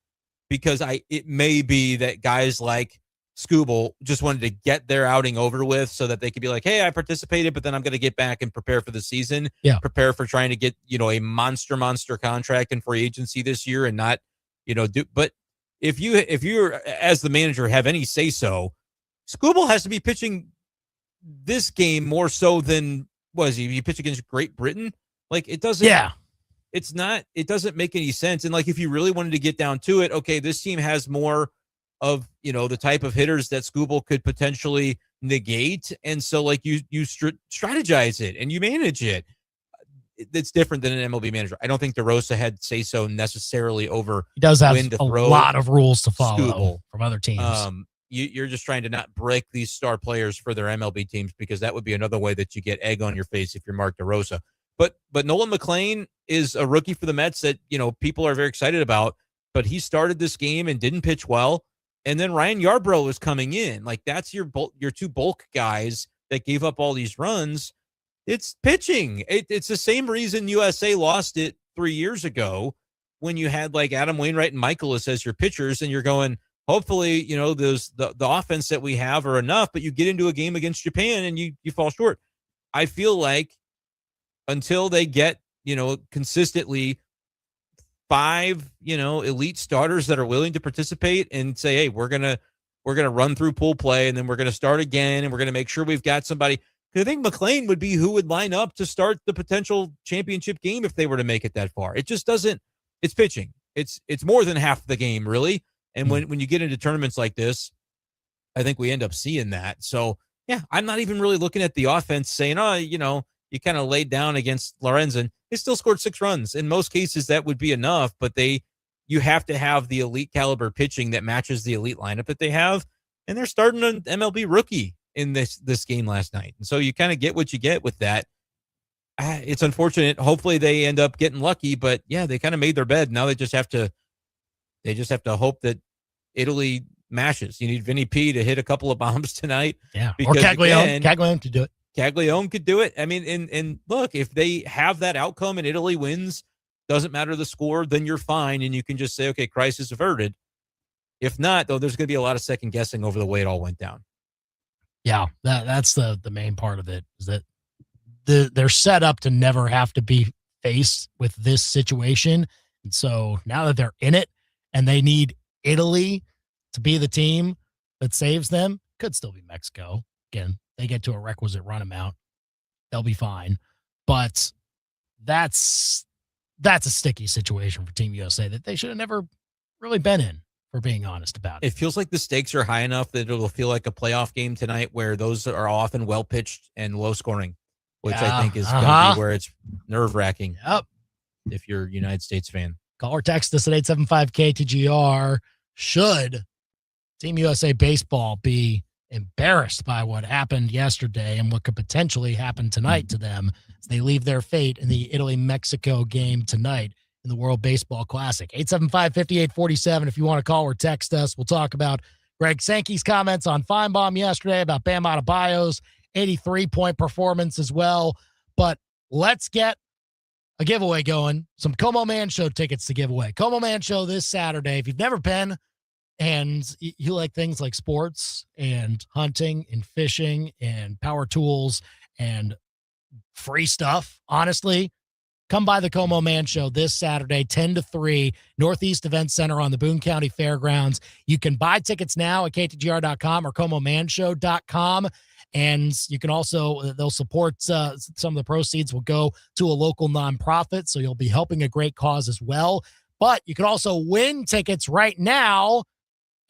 because it may be that guys like Skubal just wanted to get their outing over with so that they could be like, hey, I participated, but then I'm going to get back and prepare for the season. Prepare for trying to get, a monster contract in free agency this year, and not, but if you're as the manager have any say so, Skubal has to be pitching this game more so than he pitched against Great Britain. Like, it doesn't, it doesn't make any sense. And like, if you really wanted to get down to it, okay, this team has more of, the type of hitters that Skubal could potentially negate. And so, like, you strategize it and you manage it. It's different than an MLB manager. I don't think DeRosa had say so necessarily over. He does have a lot of rules to follow from other teams. You're just trying to not break these star players for their MLB teams, because that would be another way that you get egg on your face if you're Mark DeRosa. But Nolan McLean is a rookie for the Mets that, people are very excited about, but he started this game and didn't pitch well. And then Ryan Yarbrough is coming in. Like, that's your 2 bulk guys that gave up all these runs. It's pitching. It's the same reason USA lost it 3 years ago, when you had like Adam Wainwright and Michaelis as your pitchers, and you're going, hopefully, the offense that we have are enough, but you get into a game against Japan and you fall short. I feel like until they get, consistently 5, elite starters that are willing to participate and say, hey, we're going to run through pool play, and then we're going to start again, and we're going to make sure we've got somebody. Because I think McLean would be who would line up to start the potential championship game if they were to make it that far. It just doesn't. It's pitching. It's more than half the game, really. And when you get into tournaments like this, I think we end up seeing that. So, I'm not even really looking at the offense saying, you kind of laid down against Lorenzen. They still scored 6 runs. In most cases, that would be enough, but you have to have the elite caliber pitching that matches the elite lineup that they have. And they're starting an MLB rookie in this game last night. And so you kind of get what you get with that. It's unfortunate. Hopefully they end up getting lucky, but yeah, they kind of made their bed. Now they just have to hope that Italy mashes. You need Vinny P to hit a couple of bombs tonight. Yeah. Or Caglione. Caglione to do it. Caglione could do it. I mean, and look, if they have that outcome and Italy wins, doesn't matter the score, then you're fine. And you can just say, okay, crisis averted. If not, though, there's going to be a lot of second guessing over the way it all went down. Yeah. That's the main part of it, is that they're set up to never have to be faced with this situation. And so now that they're in it and they need Italy to be the team that saves them, could still be Mexico. Again, they get to a requisite run amount, they'll be fine. But that's a sticky situation for Team USA that they should have never really been in, for being honest about it. It feels like the stakes are high enough that it'll feel like a playoff game tonight, where those are often well pitched and low scoring, which I think is going to be where it's nerve wracking. Yep. If you're a United States fan. Call or text us at 875-KTGR. Should Team USA Baseball be embarrassed by what happened yesterday and what could potentially happen tonight to them as they leave their fate in the Italy-Mexico game tonight in the World Baseball Classic? 875-5847 if you want to call or text us. We'll talk about Greg Sankey's comments on Feinbaum yesterday, about Bam Adebayo's 83-point performance as well. But let's get a giveaway going. Some Como Man Show tickets to give away. Como Man Show this Saturday. If you've never been and you like things like sports and hunting and fishing and power tools and free stuff, honestly, come by the Como Man Show this Saturday, 10 to 3, Northeast Event Center on the Boone County Fairgrounds. You can buy tickets now at ktgr.com or comomanshow.com. And you can also, they'll support some of the proceeds will go to a local nonprofit. So you'll be helping a great cause as well. But you can also win tickets right now.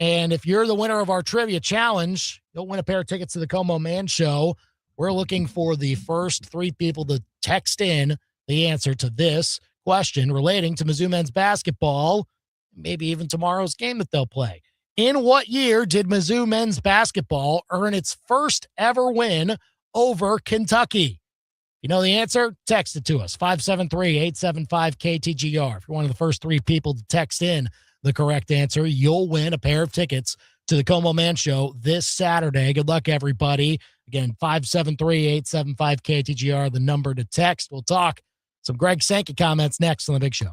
And if you're the winner of our trivia challenge, you'll win a pair of tickets to the Como Man Show. We're looking for the first 3 people to text in the answer to this question relating to Mizzou men's basketball, maybe even tomorrow's game that they'll play. In what year did Mizzou men's basketball earn its first ever win over Kentucky? You know the answer? Text it to us, 573-875-KTGR. If you're one of the first 3 people to text in the correct answer, you'll win a pair of tickets to the Como Man Show this Saturday. Good luck, everybody. Again, 573-875-KTGR, the number to text. We'll talk some Greg Sankey comments next on The Big Show.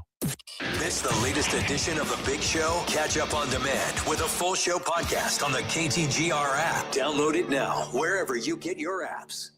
Miss the latest edition of The Big Show? Catch up on demand with a full show podcast on the KTGR app. Download it now, wherever you get your apps.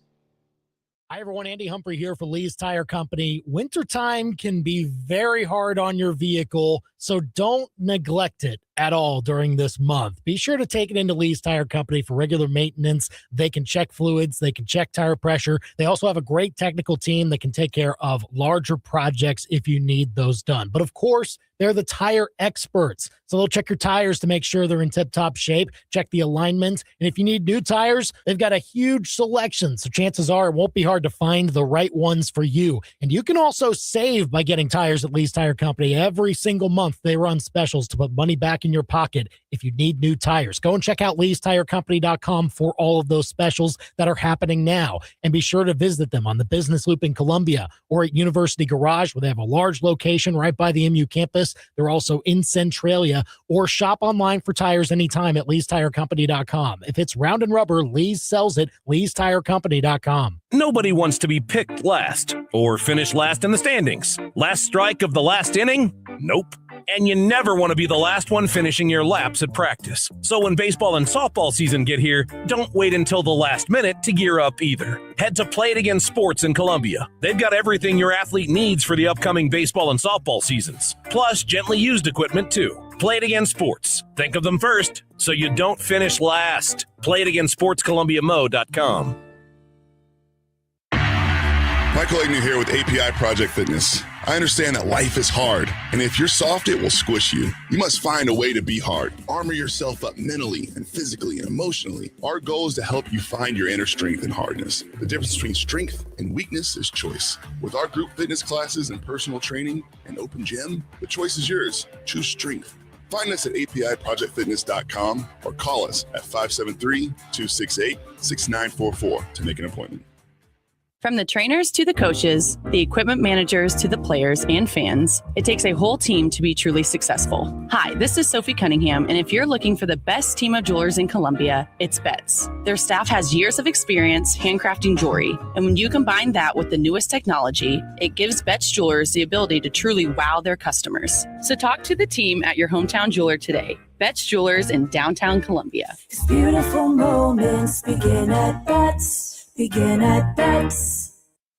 Hi, everyone. Andy Humphrey here for Lee's Tire Company. Wintertime can be very hard on your vehicle, so don't neglect it at all during this month. Be sure to take it into Lee's Tire Company for regular maintenance. They can check fluids. They can check tire pressure. They also have a great technical team that can take care of larger projects if you need those done. But of course, they're the tire experts. So they'll check your tires to make sure they're in tip-top shape, check the alignment. And if you need new tires, they've got a huge selection. So chances are it won't be hard to find the right ones for you. And you can also save by getting tires at Lee's Tire Company. Every single month, they run specials to put money back in your pocket if you need new tires. Go and check out leestirecompany.com for all of those specials that are happening now. And be sure to visit them on the Business Loop in Columbia or at University Garage, where they have a large location right by the MU campus. They're also in Centralia, or shop online for tires anytime at leestirecompany.com. If it's round and rubber, Lee's sells it. leestirecompany.com. Nobody wants to be picked last or finish last in the standings. Last strike of the last inning? Nope. And you never want to be the last one finishing your laps at practice. So when baseball and softball season get here, don't wait until the last minute to gear up either. Head to Play It Again Sports in Columbia. They've got everything your athlete needs for the upcoming baseball and softball seasons, plus gently used equipment too. Play It Again Sports. Think of them first so you don't finish last. PlayItAgainSportsColumbiaMo.com. Michael Agnew here with API Project Fitness. I understand that life is hard, and if you're soft, it will squish you. You must find a way to be hard. Armor yourself up mentally and physically and emotionally. Our goal is to help you find your inner strength and hardness. The difference between strength and weakness is choice. With our group fitness classes and personal training and open gym, the choice is yours. Choose strength. Find us at apiprojectfitness.com or call us at 573-268-6944 to make an appointment. From the trainers to the coaches, the equipment managers to the players and fans, it takes a whole team to be truly successful. Hi, this is Sophie Cunningham, and if you're looking for the best team of jewelers in Columbia, it's Betts. Their staff has years of experience handcrafting jewelry, and when you combine that with the newest technology, it gives Betts Jewelers the ability to truly wow their customers. So talk to the team at your hometown jeweler today. Betts Jewelers in downtown Columbia. These beautiful moments begin at Betts. Begin at Betts.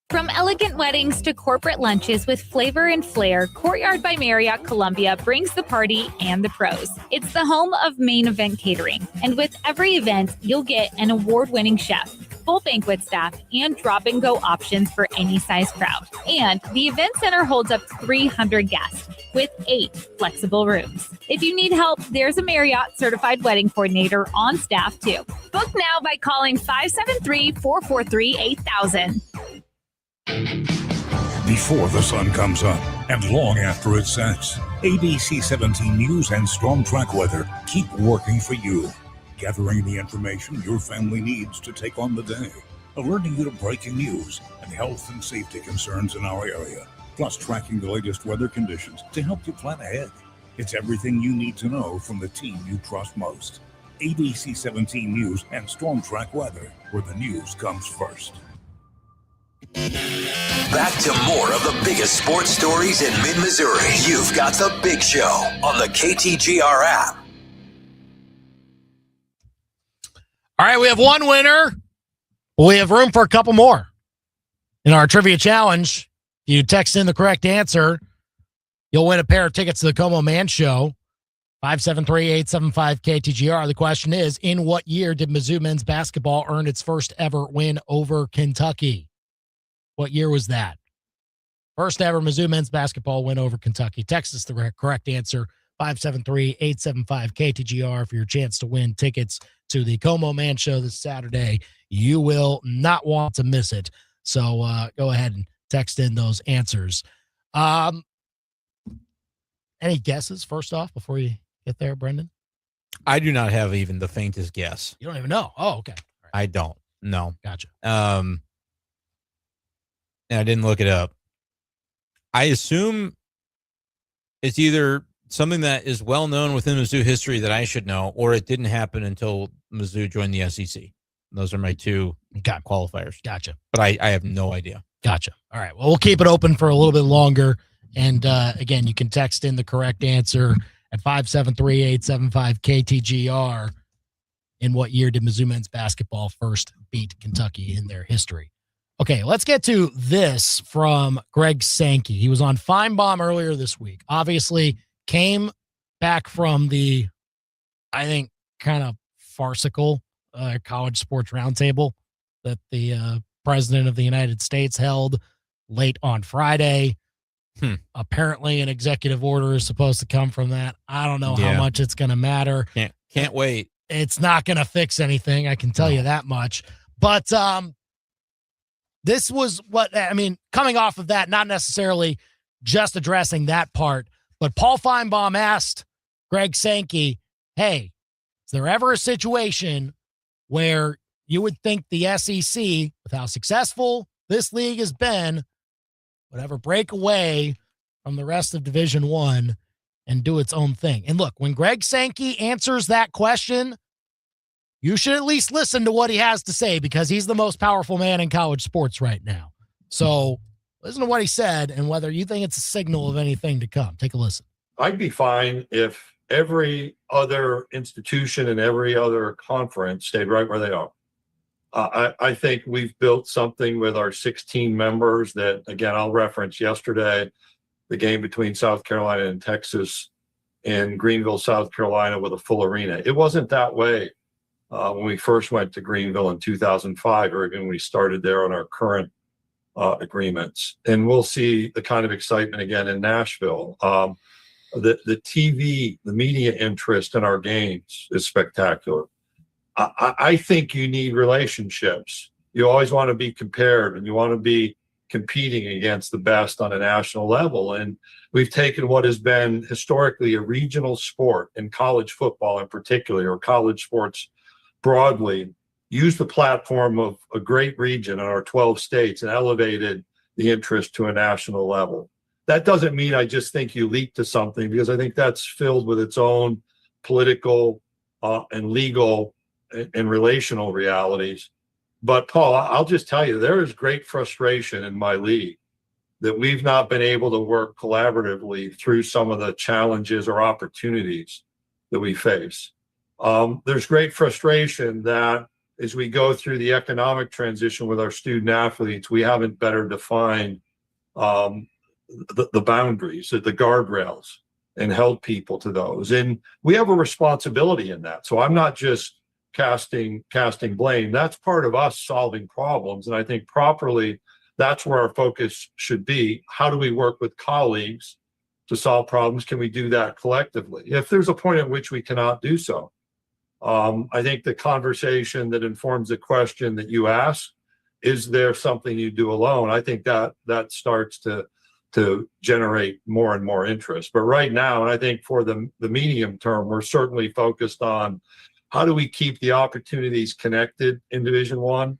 From elegant weddings to corporate lunches with flavor and flair, Courtyard by Marriott Columbia brings the party and the pros. It's the home of Main Event Catering, and with every event, you'll get an award-winning chef, full banquet staff, and drop-and-go options for any size crowd. And the event center holds up to 300 guests with 8 flexible rooms. If you need help, there's a Marriott certified wedding coordinator on staff too. Book now by calling 573-443-8000. Before the sun comes up and long after it sets, ABC 17 News and Storm Track Weather keep working for you, gathering the information your family needs to take on the day, alerting you to breaking news and health and safety concerns in our area, plus tracking the latest weather conditions to help you plan ahead. It's everything you need to know from the team you trust most. ABC 17 News and Storm Track Weather, where the news comes first. Back to more of the biggest sports stories in mid-Missouri. You've got The Big Show on the KTGR app. All right, we have one winner. We have room for a couple more. In our trivia challenge, if you text in the correct answer, you'll win a pair of tickets to the Como Man Show. 573-875-KTGR. The question is, in what year did Mizzou men's basketball earn its first ever win over Kentucky? What year was that? First ever Mizzou men's basketball win over Kentucky. Text us the correct answer, 573-875-KTGR, for your chance to win tickets to the Como Man Show this Saturday. You will not want to miss it. So go ahead and text in those answers. Any guesses, first off, before you get there, Brendan? I do not have even the faintest guess. You don't even know? Oh, okay. Right. I don't. No. Gotcha. And I didn't look it up. I assume it's either something that is well known within Mizzou history that I should know, or it didn't happen until Mizzou joined the SEC. Those are my two qualifiers. Gotcha. But I have no idea. Gotcha. All right. Well, we'll keep it open for a little bit longer. And again, you can text in the correct answer at 573-875-KTGR. In what year did Mizzou men's basketball first beat Kentucky in their history? Okay, let's get to this from Greg Sankey. He was on Feinbaum earlier this week. Obviously, came back from the, I think, kind of farcical college sports roundtable that the president of the United States held late on Friday. Apparently, an executive order is supposed to come from that. I don't know how much it's going to matter. Can't wait. It's not going to fix anything. I can tell you that much. But this was what, I mean, coming off of that, not necessarily just addressing that part, but Paul Feinbaum asked Greg Sankey, hey, is there ever a situation where you would think the SEC, with how successful this league has been, would ever break away from the rest of Division I and do its own thing? And look, when Greg Sankey answers that question, you should at least listen to what he has to say, because he's the most powerful man in college sports right now. So listen to what he said and whether you think it's a signal of anything to come. Take a listen. I'd be fine if every other institution and every other conference stayed right where they are. I think we've built something with our 16 members that, again, I'll reference yesterday, the game between South Carolina and Texas in Greenville, South Carolina, with a full arena. It wasn't that way when we first went to Greenville in 2005, or even when we started there on our current agreements. And we'll see the kind of excitement again in Nashville. The TV, the media interest in our games is spectacular. I think you need relationships. You always want to be compared, and you want to be competing against the best on a national level. And we've taken what has been historically a regional sport in college football in particular, or college sports broadly, used the platform of a great region in our 12 states and elevated the interest to a national level. That doesn't mean I just think you leap to something, because I think that's filled with its own political and legal and relational realities. But Paul, I'll just tell you, there is great frustration in my league that we've not been able to work collaboratively through some of the challenges or opportunities that we face. There's great frustration that as we go through the economic transition with our student athletes, we haven't better defined the boundaries, the guardrails, and held people to those. And we have a responsibility in that. So I'm not just casting blame. That's part of us solving problems. And I think properly, that's where our focus should be. How do we work with colleagues to solve problems? Can we do that collectively? If there's a point at which we cannot do so, I think the conversation that informs the question that you ask, is there something you do alone? I think that starts to generate more and more interest. But right now, and I think for the medium term, we're certainly focused on how do we keep the opportunities connected in Division I,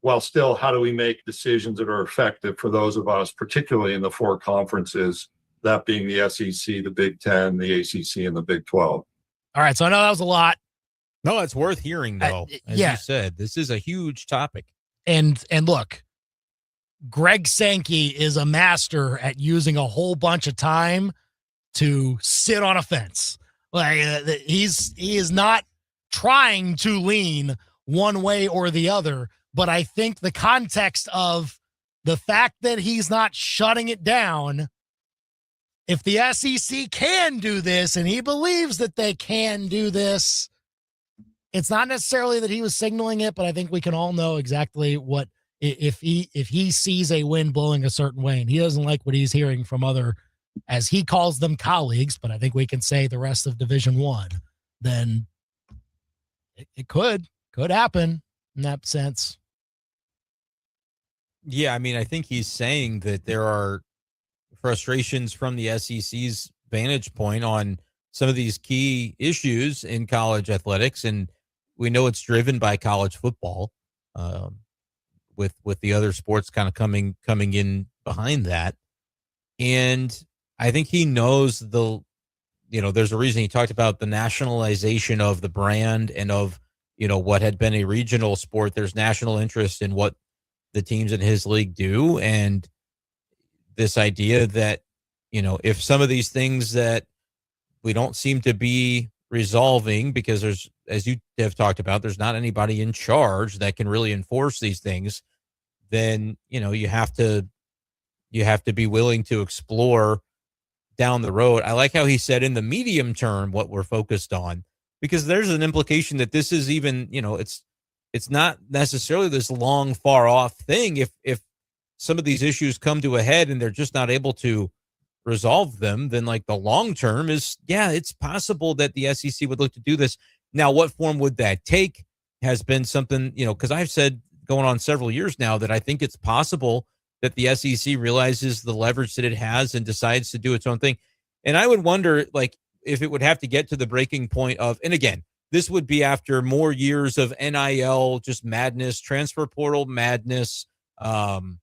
while still how do we make decisions that are effective for those of us, particularly in the four conferences, that being the SEC, the Big Ten, the ACC, and the Big 12. All right, so I know that was a lot. No, it's worth hearing, though. As you said, this is a huge topic. And look, Greg Sankey is a master at using a whole bunch of time to sit on a fence. Like he is not trying to lean one way or the other, but I think the context of the fact that he's not shutting it down, if the SEC can do this and he believes that they can do this, it's not necessarily that he was signaling it, but I think we can all know exactly what, if he sees a wind blowing a certain way and he doesn't like what he's hearing from other, as he calls them, colleagues, but I think we can say the rest of Division I, then it could happen in that sense. Yeah, I mean, I think he's saying that there are frustrations from the SEC's vantage point on some of these key issues in college athletics, and we know it's driven by college football, with the other sports kind of coming in behind that. And I think he knows there's a reason he talked about the nationalization of the brand and of, what had been a regional sport. There's national interest in what the teams in his league do. And this idea that, if some of these things that we don't seem to be resolving, because there's, as you have talked about, there's not anybody in charge that can really enforce these things, then, you have to be willing to explore down the road. I like how he said in the medium term what we're focused on, because there's an implication that this is even, it's not necessarily this long, far off thing. If some of these issues come to a head and they're just not able to resolve them, then like the long term is, it's possible that the SEC would look to do this. Now, what form would that take has been something, because I've said going on several years now that I think it's possible that the SEC realizes the leverage that it has and decides to do its own thing. And I would wonder, like, if it would have to get to the breaking point of, and again, this would be after more years of NIL, just madness, transfer portal madness. When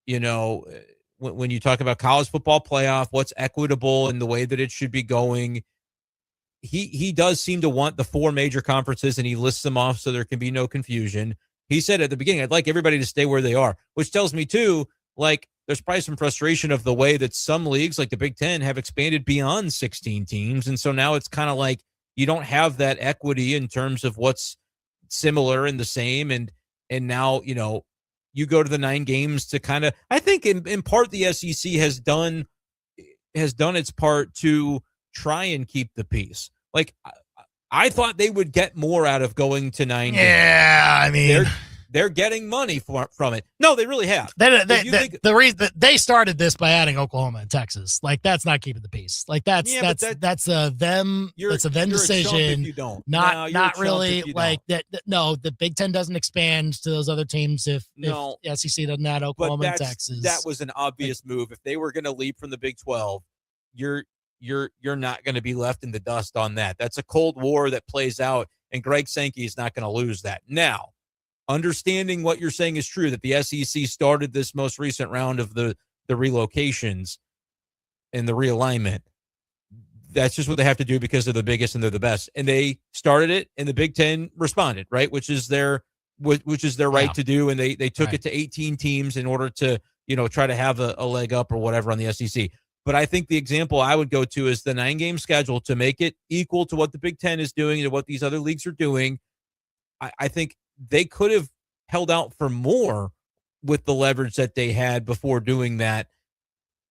you talk about college football playoff, what's equitable in the way that it should be going, he does seem to want the four major conferences, and he lists them off so there can be no confusion. He said at the beginning, I'd like everybody to stay where they are, which tells me too, like, there's probably some frustration of the way that some leagues like the Big Ten have expanded beyond 16 teams. And so now it's kind of like you don't have that equity in terms of what's similar and the same. And now, you go to the 9 games to kind of, I think in part the SEC has done its part to try and keep the peace. Like, I thought they would get more out of going to 9 games. Yeah, I mean, they're getting money from it. No, they really have. The reason that they started this by adding Oklahoma and Texas, like that's not keeping the peace. Like that's a them decision. If you don't. Not really like that. No, the Big Ten doesn't expand to those other teams if the SEC doesn't add Oklahoma and Texas. That was an obvious move. If they were going to leap from the Big 12, you're not going to be left in the dust on that. That's a Cold War that plays out, and Greg Sankey is not going to lose that. Now, understanding what you're saying is true, that the SEC started this most recent round of the relocations and the realignment. That's just what they have to do because they're the biggest and they're the best. And they started it, and the Big Ten responded, right? Which is their right to do. And they took it to 18 teams in order to, try to have a leg up or whatever on the SEC. But I think the example I would go to is the 9-game schedule to make it equal to what the Big Ten is doing and what these other leagues are doing. I think they could have held out for more with the leverage that they had before doing that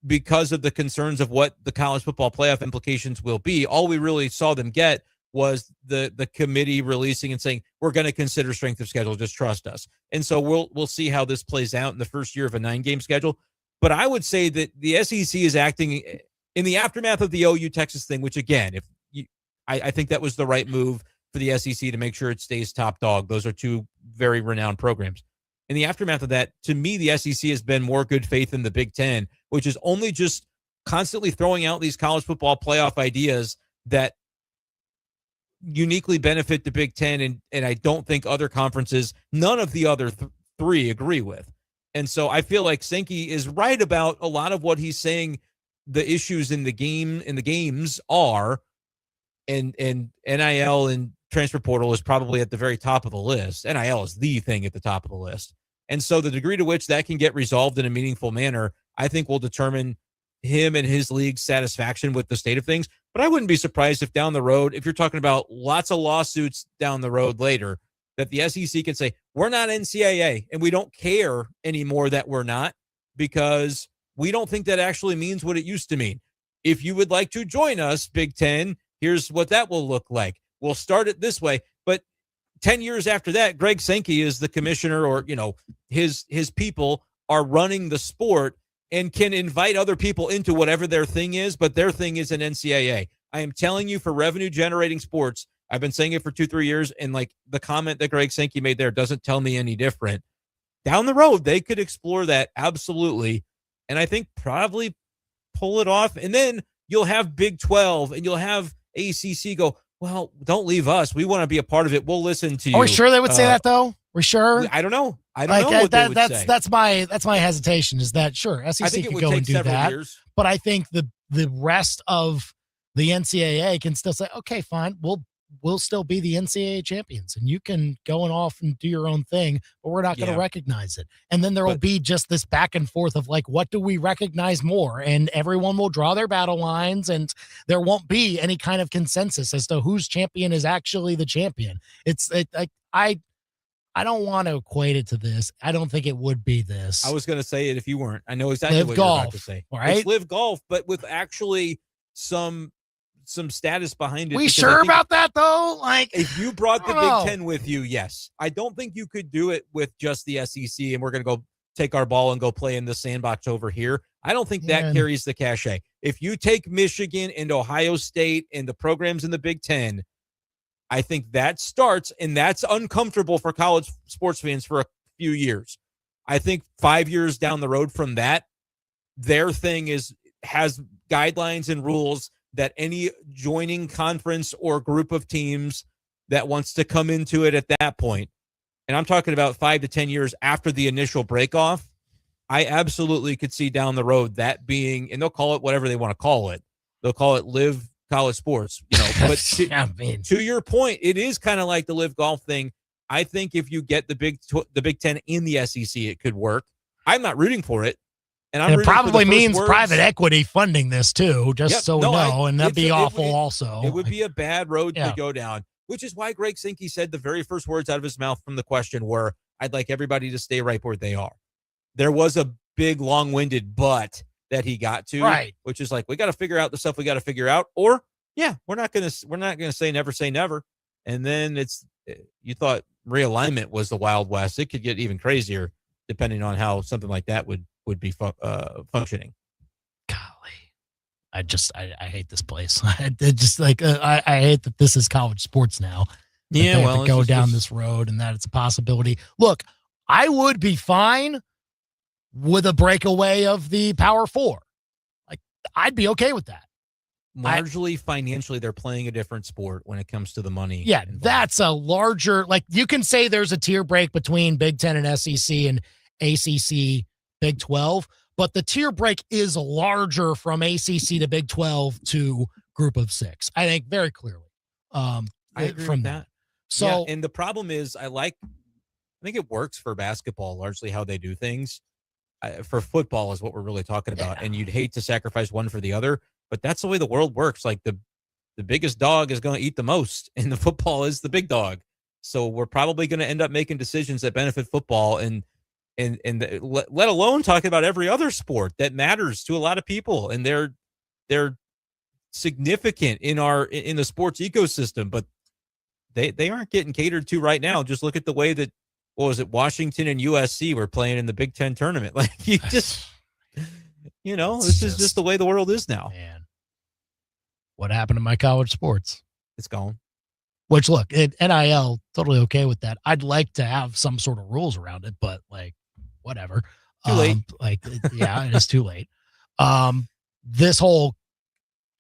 because of the concerns of what the college football playoff implications will be. All we really saw them get was the committee releasing and saying, we're going to consider strength of schedule. Just trust us. And so we'll see how this plays out in the first year of a 9-game schedule. But I would say that the SEC is acting in the aftermath of the OU Texas thing, which again, I think that was the right move for the SEC to make sure it stays top dog. Those are two very renowned programs. In the aftermath of that, to me, the SEC has been more good faith in the Big Ten, which is only just constantly throwing out these college football playoff ideas that uniquely benefit the Big Ten, and I don't think other conferences, none of the other three agree with. And so I feel like Sankey is right about a lot of what he's saying the issues in the games are, and NIL and transfer portal is probably at the very top of the list. NIL is the thing at the top of the list. And so the degree to which that can get resolved in a meaningful manner, I think will determine him and his league's satisfaction with the state of things. But I wouldn't be surprised if down the road, if you're talking about lots of lawsuits down the road later, that the SEC can say, we're not NCAA and we don't care anymore that we're not, because we don't think that actually means what it used to mean. If you would like to join us, Big Ten, here's what that will look like. We'll start it this way. But 10 years after that, Greg Sankey is the commissioner, or, his people are running the sport and can invite other people into whatever their thing is, but their thing is an NCAA. I am telling you, for revenue generating sports, I've been saying it for 2-3 years, and like the comment that Greg Sankey made there doesn't tell me any different. Down the road, they could explore that, absolutely, and I think probably pull it off. And then you'll have Big 12 and you'll have ACC go, well, don't leave us. We want to be a part of it. We'll listen to you. Are we sure they would say that, though? We're sure? I don't know. I don't know what they would say. That's my hesitation, is that, sure, SEC could go and do that. Years. But I think the rest of the NCAA can still say, okay, fine, we'll still be the NCAA champions, and you can go and off and do your own thing, but we're not going to recognize it. And then there will be just this back and forth of like, what do we recognize more? And everyone will draw their battle lines, and there won't be any kind of consensus as to whose champion is actually the champion. I don't want to equate it to this. I don't think it would be this. I was going to say it if you weren't. I know exactly Live what golf, you're about to say. Right? It's Live Golf, but with actually some status behind it. We sure about that, though? Like, if you brought the Big Ten with you, yes. I don't think you could do it with just the SEC and we're going to go take our ball and go play in the sandbox over here. I don't think that carries the cachet. If you take Michigan and Ohio State and the programs in the Big Ten, I think that starts, and that's uncomfortable for college sports fans for a few years. I think 5 years down the road from that, their thing has guidelines and rules that any joining conference or group of teams that wants to come into it at that point, and I'm talking about 5 to 10 years after the initial breakoff, I absolutely could see down the road that being, and they'll call it whatever they want to call it. They'll call it Live College Sports, but to your point, it is kind of like the Live Golf thing. I think if you get the Big Ten in the SEC, it could work. I'm not rooting for it. And it probably means private equity funding this too, just and that'd be awful also. It would be a bad road to go down, which is why Greg Sankey said the very first words out of his mouth from the question were, I'd like everybody to stay right where they are. There was a big, long-winded but that he got to, right, which is like, we got to figure out the stuff we got to figure out, or we're not going to say never say never. And then you thought realignment was the Wild West, it could get even crazier depending on how something like that would be functioning. I hate this place. I hate that this is college sports now. Yeah, they have well, to go down this road and that it's a possibility. Look, I would be fine with a breakaway of the Power Four. Like, I'd be okay with that. Largely financially, they're playing a different sport when it comes to the money. Yeah, that's a larger, like, you can say there's a tier break between Big Ten and SEC and ACC Big 12, but the tier break is larger from ACC to Big 12 to Group of Six. I think very clearly. I agree from with that. So, yeah, and the problem is, I think it works for basketball, largely how they do things. For football is what we're really talking about, and you'd hate to sacrifice one for the other, but that's the way the world works. Like the biggest dog is going to eat the most, and the football is the big dog. So we're probably going to end up making decisions that benefit football, and let alone talking about every other sport that matters to a lot of people, and they're significant in the sports ecosystem, but they aren't getting catered to right now. Just look at the way that, what was it, Washington and USC were playing in the Big Ten tournament. Like, you just, this is just the way the world is now. Man, what happened to my college sports? It's gone. Which, look, NIL, totally okay with that. I'd like to have some sort of rules around it, but, like, whatever. Too late. Yeah, it is too late. This whole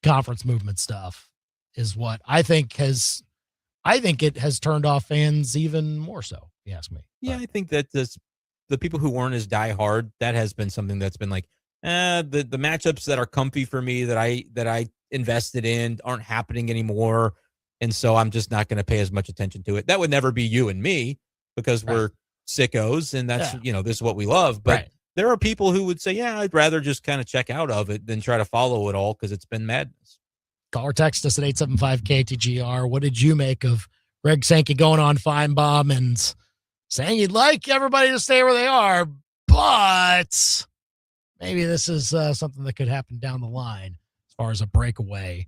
conference movement stuff is what I think it has turned off fans even more so, if you ask me. Yeah, I think that the people who weren't as diehard, that has been something that's been like, the matchups that are comfy for me that I invested in aren't happening anymore, and so I'm just not going to pay as much attention to it. That would never be you and me, because we're sickos, and that's this is what we love. But there are people who would say, yeah, I'd rather just kind of check out of it than try to follow it all, because it's been madness. Call or text us at 875-KTGR. What did you make of Greg Sankey going on Feinbaum and saying he'd like everybody to stay where they are, but maybe this is something that could happen down the line as far as a breakaway?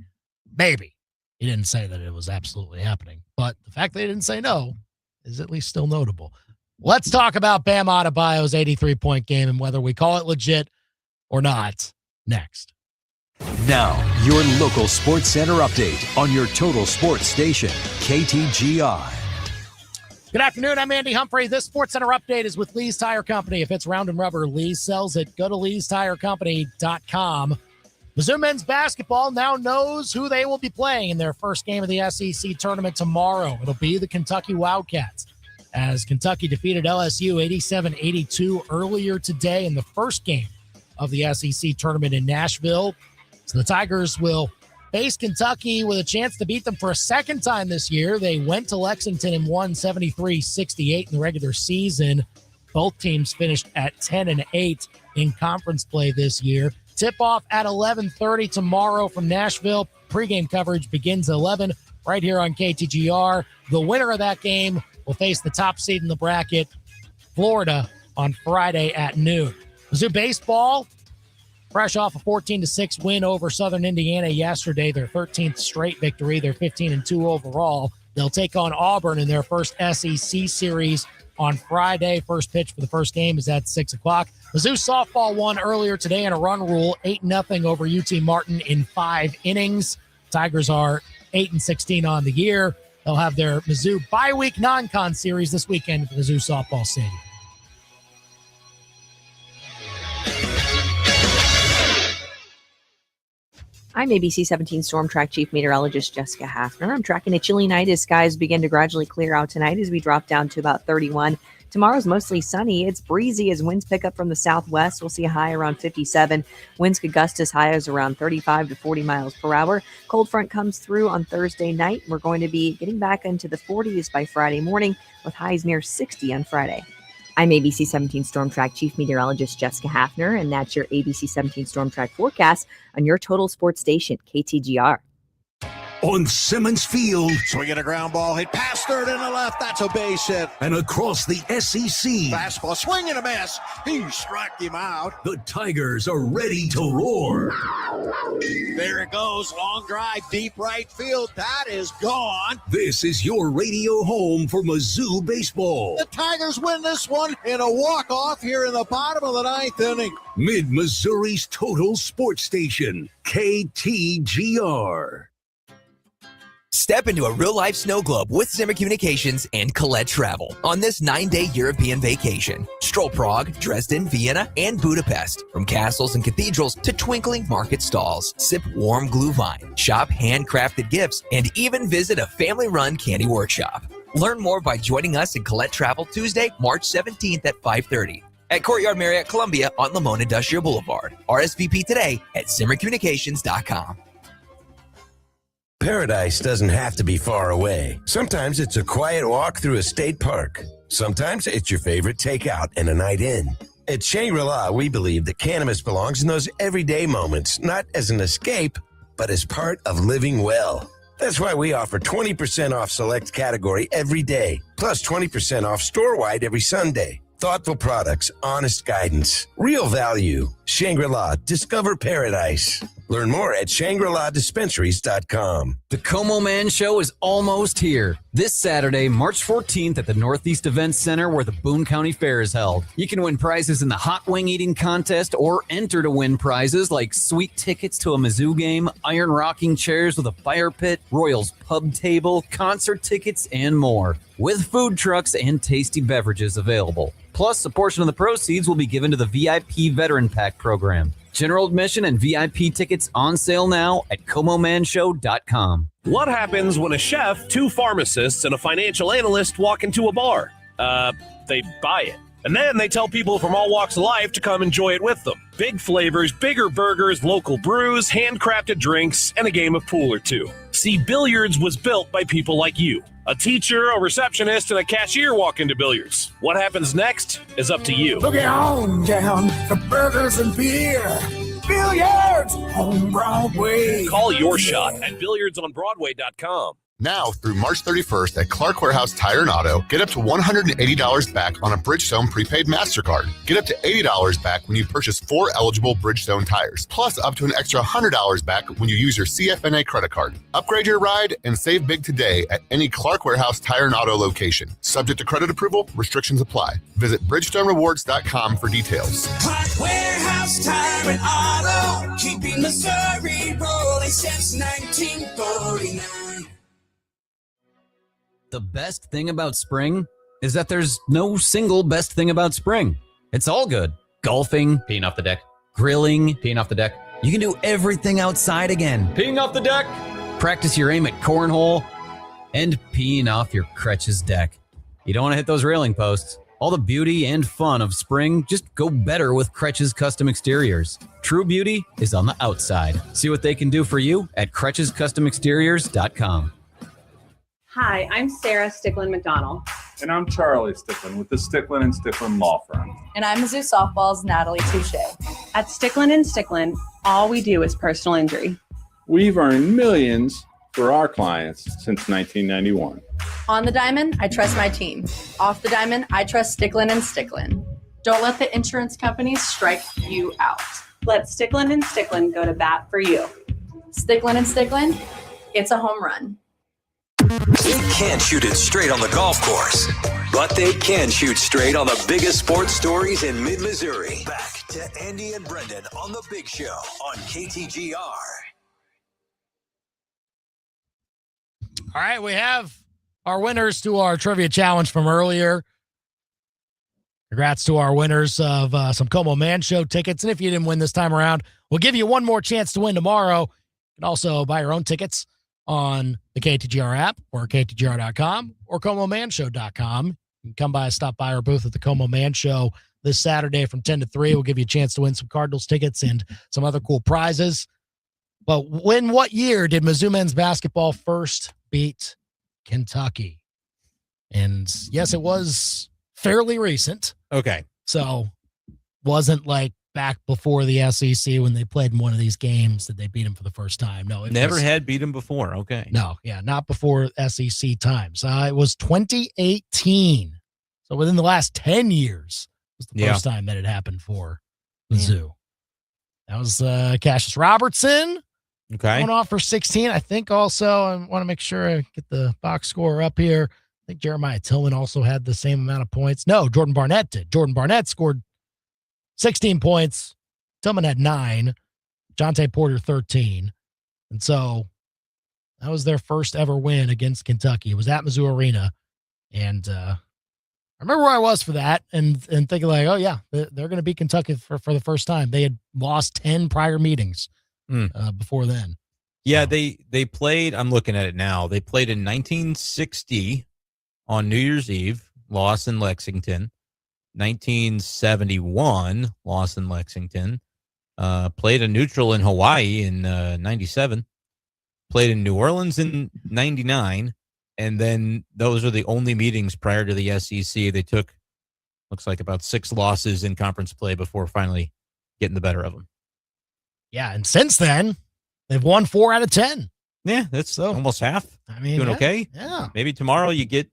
Maybe. He didn't say that it was absolutely happening, but the fact that he didn't say no is at least still notable. Let's talk about Bam Adebayo's 83-point game and whether we call it legit or not next. Now, your local Sports Center update on your total sports station, KTGR. Good afternoon. I'm Andy Humphrey. This Sports Center update is with Lee's Tire Company. If it's round and rubber, Lee's sells it. Go to leestirecompany.com. Mizzou men's basketball now knows who they will be playing in their first game of the SEC tournament tomorrow. It'll be the Kentucky Wildcats, as Kentucky defeated LSU 87-82 earlier today in the first game of the SEC tournament in Nashville. So the Tigers will face Kentucky with a chance to beat them for a second time this year. They went to Lexington and won 73-68 in the regular season. Both teams finished at 10-8 in conference play this year. Tip-off at 11:30 tomorrow from Nashville. Pre-game coverage begins at 11 right here on KTGR. The winner of that game will face the top seed in the bracket, Florida, on Friday at noon. Mizzou baseball, fresh off a 14-6 win over Southern Indiana yesterday, their 13th straight victory. They're 15-2 overall. They'll take on Auburn in their first SEC series on Friday. First pitch for the first game is at 6 o'clock. Mizzou softball won earlier today in a run rule, 8-0 over UT Martin in 5 innings. Tigers are 8-16 on the year. They'll have their Mizzou bye-week non-con series this weekend at the Mizzou softball stadium. I'm ABC 17 Storm Track Chief Meteorologist Jessica Hafner. I'm tracking a chilly night as skies begin to gradually clear out tonight as we drop down to about 31. Tomorrow's mostly sunny. It's breezy as winds pick up from the southwest. We'll see a high around 57. Winds could gust as high as around 35 to 40 miles per hour. Cold front comes through on Thursday night. We're going to be getting back into the 40s by Friday morning with highs near 60 on Friday. I'm ABC 17 Storm Track Chief Meteorologist Jessica Hafner, and that's your ABC 17 Storm Track forecast on your total sports station, KTGR. on Simmons Field. Swinging a ground ball, hit past third and the left. That's a base hit. And across the SEC. Fastball, swing and a miss. He struck him out. The Tigers are ready to roar. There it goes. Long drive, deep right field. That is gone. This is your radio home for Mizzou baseball. The Tigers win this one in a walk-off here in the bottom of the ninth inning. Mid-Missouri's total sports station, KTGR. Step into a real-life snow globe with Zimmer Communications and Colette Travel on this 9-day European vacation. Stroll Prague, Dresden, Vienna, and Budapest. From castles and cathedrals to twinkling market stalls. Sip warm Glühwein, shop handcrafted gifts, and even visit a family-run candy workshop. Learn more by joining us in Colette Travel Tuesday, March 17th at 5:30 at Courtyard Marriott Columbia on Lamone Industrial Boulevard. RSVP today at ZimmerCommunications.com. Paradise doesn't have to be far away. Sometimes it's a quiet walk through a state park. Sometimes it's your favorite takeout and a night in. At Shangri-La, we believe that cannabis belongs in those everyday moments, not as an escape, but as part of living well. That's why we offer 20% off select category every day, plus 20% off store-wide every Sunday. Thoughtful products, honest guidance, real value. Shangri-La, discover paradise. Learn more at ShangriLaDispensaries.com. The Como Man Show is almost here. This Saturday, March 14th at the Northeast Events Center where the Boone County Fair is held. You can win prizes in the hot wing eating contest or enter to win prizes like sweet tickets to a Mizzou game, iron rocking chairs with a fire pit, Royals pub table, concert tickets, and more. With food trucks and tasty beverages available. Plus, a portion of the proceeds will be given to the VIP Veteran Pack program. General admission and VIP tickets on sale now at ComoManShow.com. What happens when a chef, 2 pharmacists, and a financial analyst walk into a bar? They buy it. And then they tell people from all walks of life to come enjoy it with them. Big flavors, bigger burgers, local brews, handcrafted drinks, and a game of pool or two. See, billiards was built by people like you. A teacher, a receptionist, and a cashier walk into billiards. What happens next is up to you. Look on down for burgers and beer. Billiards on Broadway. Call your shot at billiardsonbroadway.com. Now through March 31st at Clark Warehouse Tire and Auto, get up to $180 back on a Bridgestone prepaid MasterCard. Get up to $80 back when you purchase 4 eligible Bridgestone tires, plus up to an extra $100 back when you use your CFNA credit card. Upgrade your ride and save big today at any Clark Warehouse Tire and Auto location. Subject to credit approval, restrictions apply. Visit BridgestoneRewards.com for details. Clark Warehouse Tire and Auto, keeping Missouri rolling since 1949. The best thing about spring is that there's no single best thing about spring. It's all good. Golfing, peeing off the deck. Grilling, peeing off the deck. You can do everything outside again. Peeing off the deck. Practice your aim at cornhole and peeing off your crutch's deck. You don't want to hit those railing posts. All the beauty and fun of spring just go better with Crutch's custom exteriors. True beauty is on the outside. See what they can do for you at CrutchesCustomExteriors.com. Hi, I'm Sarah Sticklin McDonald. And I'm Charlie Sticklin with the Sticklin & Sticklin Law Firm. And I'm Mizzou Softball's Natalie Touche. At Sticklin & Sticklin, all we do is personal injury. We've earned millions for our clients since 1991. On the diamond, I trust my team. Off the diamond, I trust Sticklin & Sticklin. Don't let the insurance companies strike you out. Let Sticklin & Sticklin go to bat for you. Sticklin & Sticklin, it's a home run. They can't shoot it straight on the golf course, but they can shoot straight on the biggest sports stories in mid-Missouri. Back to Andy and Brendan on The Big Show on KTGR. All right, we have our winners to our trivia challenge from earlier. Congrats to our winners of some Como Man Show tickets. And if you didn't win this time around, we'll give you one more chance to win tomorrow. You can also buy your own tickets on the KTGR app or KTGR.com or ComoManShow.com. You can come by, stop by our booth at the Como Man Show this Saturday from 10 to 3. We'll give you a chance to win some Cardinals tickets and some other cool prizes. But what year did Mizzou men's basketball first beat Kentucky? And yes, it was fairly recent. Okay. So wasn't like back before the SEC when they played in one of these games that they beat them for the first time. No, it Never was, had beat him before. Okay. No, yeah, not before SEC times. It was 2018. So within the last 10 years was the first time that it happened for Mizzou. That was Cassius Robertson. Okay. Going off for 16. I think also, I want to make sure I get the box score up here. I think Jeremiah Tillman also had the same amount of points. No, Jordan Barnett did. Jordan Barnett scored 16 points. Tillman had 9. Jonte Porter 13. And so that was their first ever win against Kentucky. It was at Mizzou Arena. And I remember where I was for that and thinking like, oh, yeah, they're going to beat Kentucky for the first time. They had lost 10 prior meetings before then. Yeah, they played, I'm looking at it now. They played in 1960 on New Year's Eve, loss in Lexington. 1971, loss in Lexington. Played a neutral in Hawaii in 97. Played in New Orleans in 99. And then those are the only meetings prior to the SEC. They took, looks like about 6 losses in conference play before finally getting the better of them. Yeah, and since then, they've won 4 out of 10. Yeah, that's almost half. I mean, doing okay. Yeah. Maybe tomorrow you get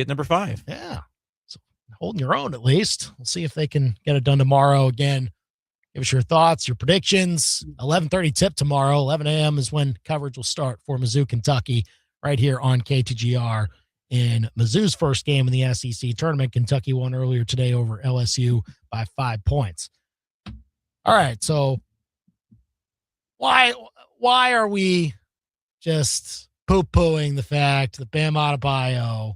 number 5. Yeah. So holding your own at least. We'll see if they can get it done tomorrow. Again, give us your thoughts, your predictions. 11:30 tip tomorrow. 11 a.m. is when coverage will start for Mizzou, Kentucky, right here on KTGR in Mizzou's first game in the SEC tournament. Kentucky won earlier today over LSU by 5 points. All right, so why are we just poo-pooing the fact that Bam Adebayo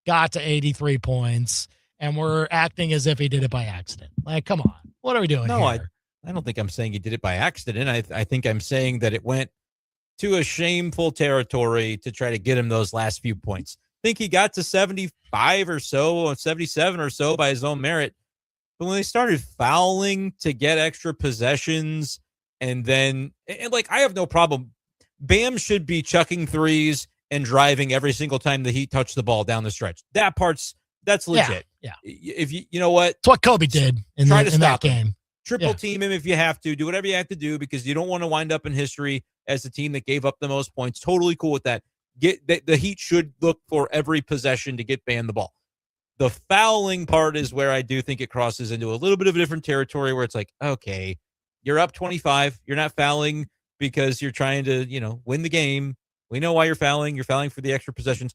got to 83 points and we're acting as if he did it by accident? Like, come on. What are we doing here? I don't think I'm saying he did it by accident. I think I'm saying that it went to a shameful territory to try to get him those last few points. I think he got to 75 or so, 77 or so by his own merit. But when they started fouling to get extra possessions, and I have no problem. Bam should be chucking threes and driving every single time the Heat touch the ball down the stretch. That's legit. Yeah. If you know what? It's what Kobe did in that game. Triple team him if you have to. Do whatever you have to do because you don't want to wind up in history as the team that gave up the most points. Totally cool with that. The Heat should look for every possession to get Bam the ball. The fouling part is where I do think it crosses into a little bit of a different territory where it's like, okay, you're up 25. You're not fouling because you're trying to, win the game. We know why you're fouling. You're fouling for the extra possessions.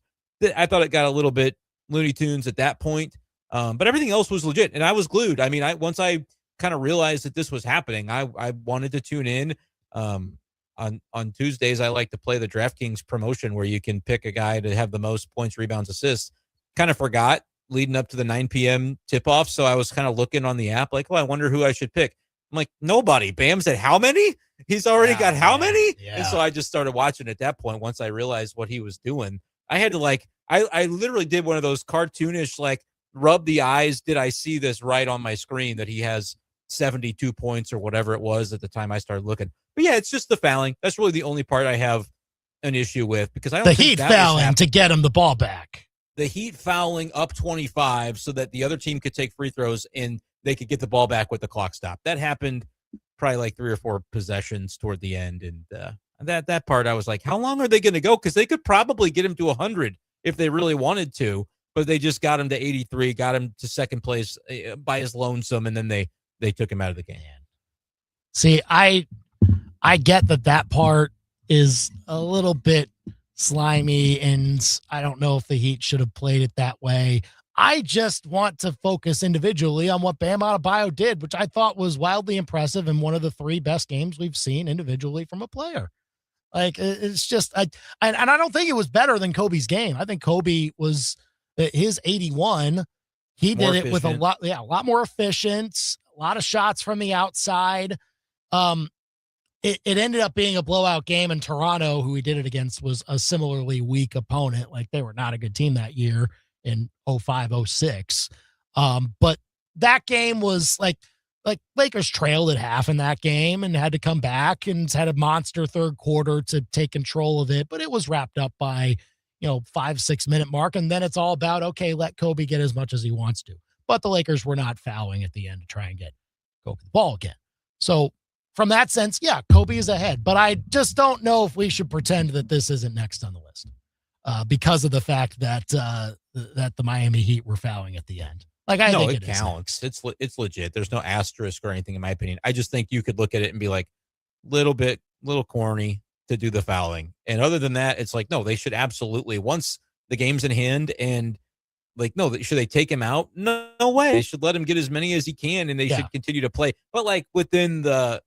I thought it got a little bit Looney Tunes at that point. But everything else was legit. And I was glued. I mean, once I kind of realized that this was happening, I wanted to tune in. On Tuesdays, I like to play the DraftKings promotion where you can pick a guy to have the most points, rebounds, assists. Kind of forgot leading up to the 9 p.m. tip-off. So I was kind of looking on the app like, I wonder who I should pick. I'm like, nobody. Bam's at how many? He's already got how many? Yeah. And so I just started watching at that point. Once I realized what he was doing, I had to I literally did one of those cartoonish, rub the eyes. Did I see this right on my screen that he has 72 points or whatever it was at the time I started looking? But yeah, it's just the fouling. That's really the only part I have an issue with because I don't think the Heat fouling to get him the ball back. The Heat fouling up 25 so that the other team could take free throws and they could get the ball back with the clock stop. That happened probably 3 or 4 possessions toward the end. And that part, I was like, how long are they going to go? Because they could probably get him to 100 if they really wanted to, but they just got him to 83, got him to second place by his lonesome, and then they took him out of the game. See, I get that part is a little bit slimy, and I don't know if the Heat should have played it that way. I just want to focus individually on what Bam Adebayo did, which I thought was wildly impressive and one of the 3 best games we've seen individually from a player. It's just, and I don't think it was better than Kobe's game. I think Kobe was his 81. He did it with a lot more efficient, a lot of shots from the outside. It ended up being a blowout game, and Toronto, who he did it against, was a similarly weak opponent. They were not a good team that year in 05-06. But that game was like Lakers trailed at half in that game and had to come back and had a monster third quarter to take control of it. But it was wrapped up by, 5-6 minute mark. And then it's all about, okay, let Kobe get as much as he wants to. But the Lakers were not fouling at the end to try and get Kobe the ball again. So from that sense, yeah, Kobe is ahead. But I just don't know if we should pretend that this isn't next on the list because of the fact that that the Miami Heat were fouling at the end. Like, I think it counts. It's legit. There's no asterisk or anything, in my opinion. I just think you could look at it and be like, little corny to do the fouling. And other than that, it's like, no, they should absolutely, once the game's in hand and like, no, should they take him out? No way. They should let him get as many as he can and they should continue to play. But like within the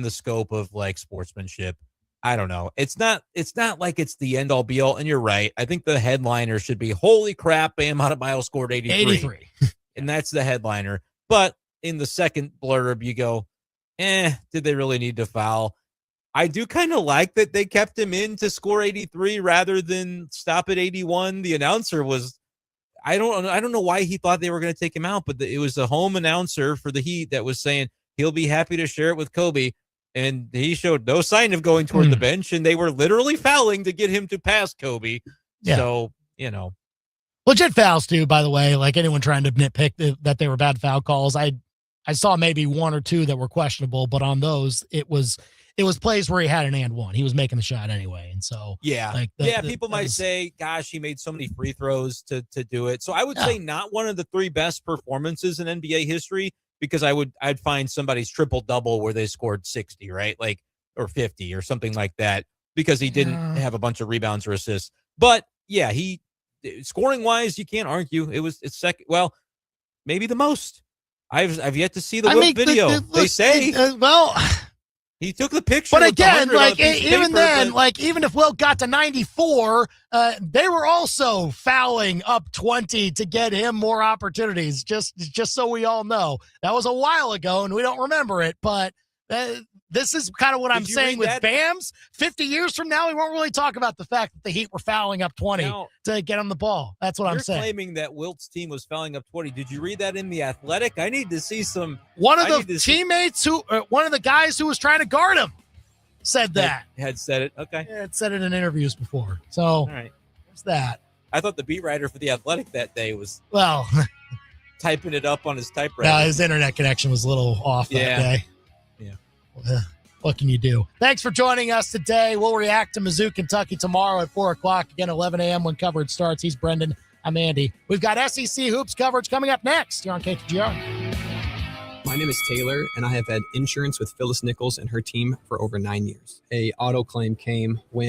scope of like sportsmanship, I don't know. It's not like it's the end all be all. And you're right. I think the headliner should be, holy crap, Bam Adebayo scored 83. And that's the headliner. But in the second blurb, you go, did they really need to foul? I do kind of like that they kept him in to score 83 rather than stop at 81. The announcer was, I don't know why he thought they were going to take him out, but it was the home announcer for the Heat that was saying he'll be happy to share it with Kobe. And he showed no sign of going toward the bench, and they were literally fouling to get him to pass Kobe. Yeah. So, legit fouls too, by the way, like anyone trying to nitpick that they were bad foul calls. I saw maybe one or two that were questionable, but on those, it was plays where he had an and one. He was making the shot anyway. And so, people might say, gosh, he made so many free throws to do it. So I would say not one of the three best performances in NBA history, because I'd find somebody's triple double where they scored 60, right? Like, or 50 or something like that, because he didn't have a bunch of rebounds or assists. But yeah, he scoring wise, you can't argue. It's second. Well, maybe the most. I've yet to see the video. They say, he took the picture. But again, like even then, like even if Wilt got to 94, they were also fouling up 20 to get him more opportunities. Just so we all know, that was a while ago and we don't remember it. But this is kind of what I'm saying with Bam's. 50 years from now, we won't really talk about the fact that the Heat were fouling up 20 to get him the ball. That's what I'm saying. You're claiming that Wilt's team was fouling up 20. Did you read that in The Athletic? I need to see some. One of the teammates one of the guys who was trying to guard him said that. Had said it. Okay. Yeah, it said it in interviews before. So, all right. There's that. I thought the beat writer for The Athletic that day was typing it up on his typewriter. No, his internet connection was a little off that day. What can you do? Thanks for joining us today. We'll react to Mizzou, Kentucky tomorrow at 4 o'clock. Again, 11 a.m. when coverage starts. He's Brendan. I'm Andy. We've got SEC Hoops coverage coming up next here on KTGR. My name is Taylor, and I have had insurance with Phyllis Nichols and her team for over 9 years. A auto claim came when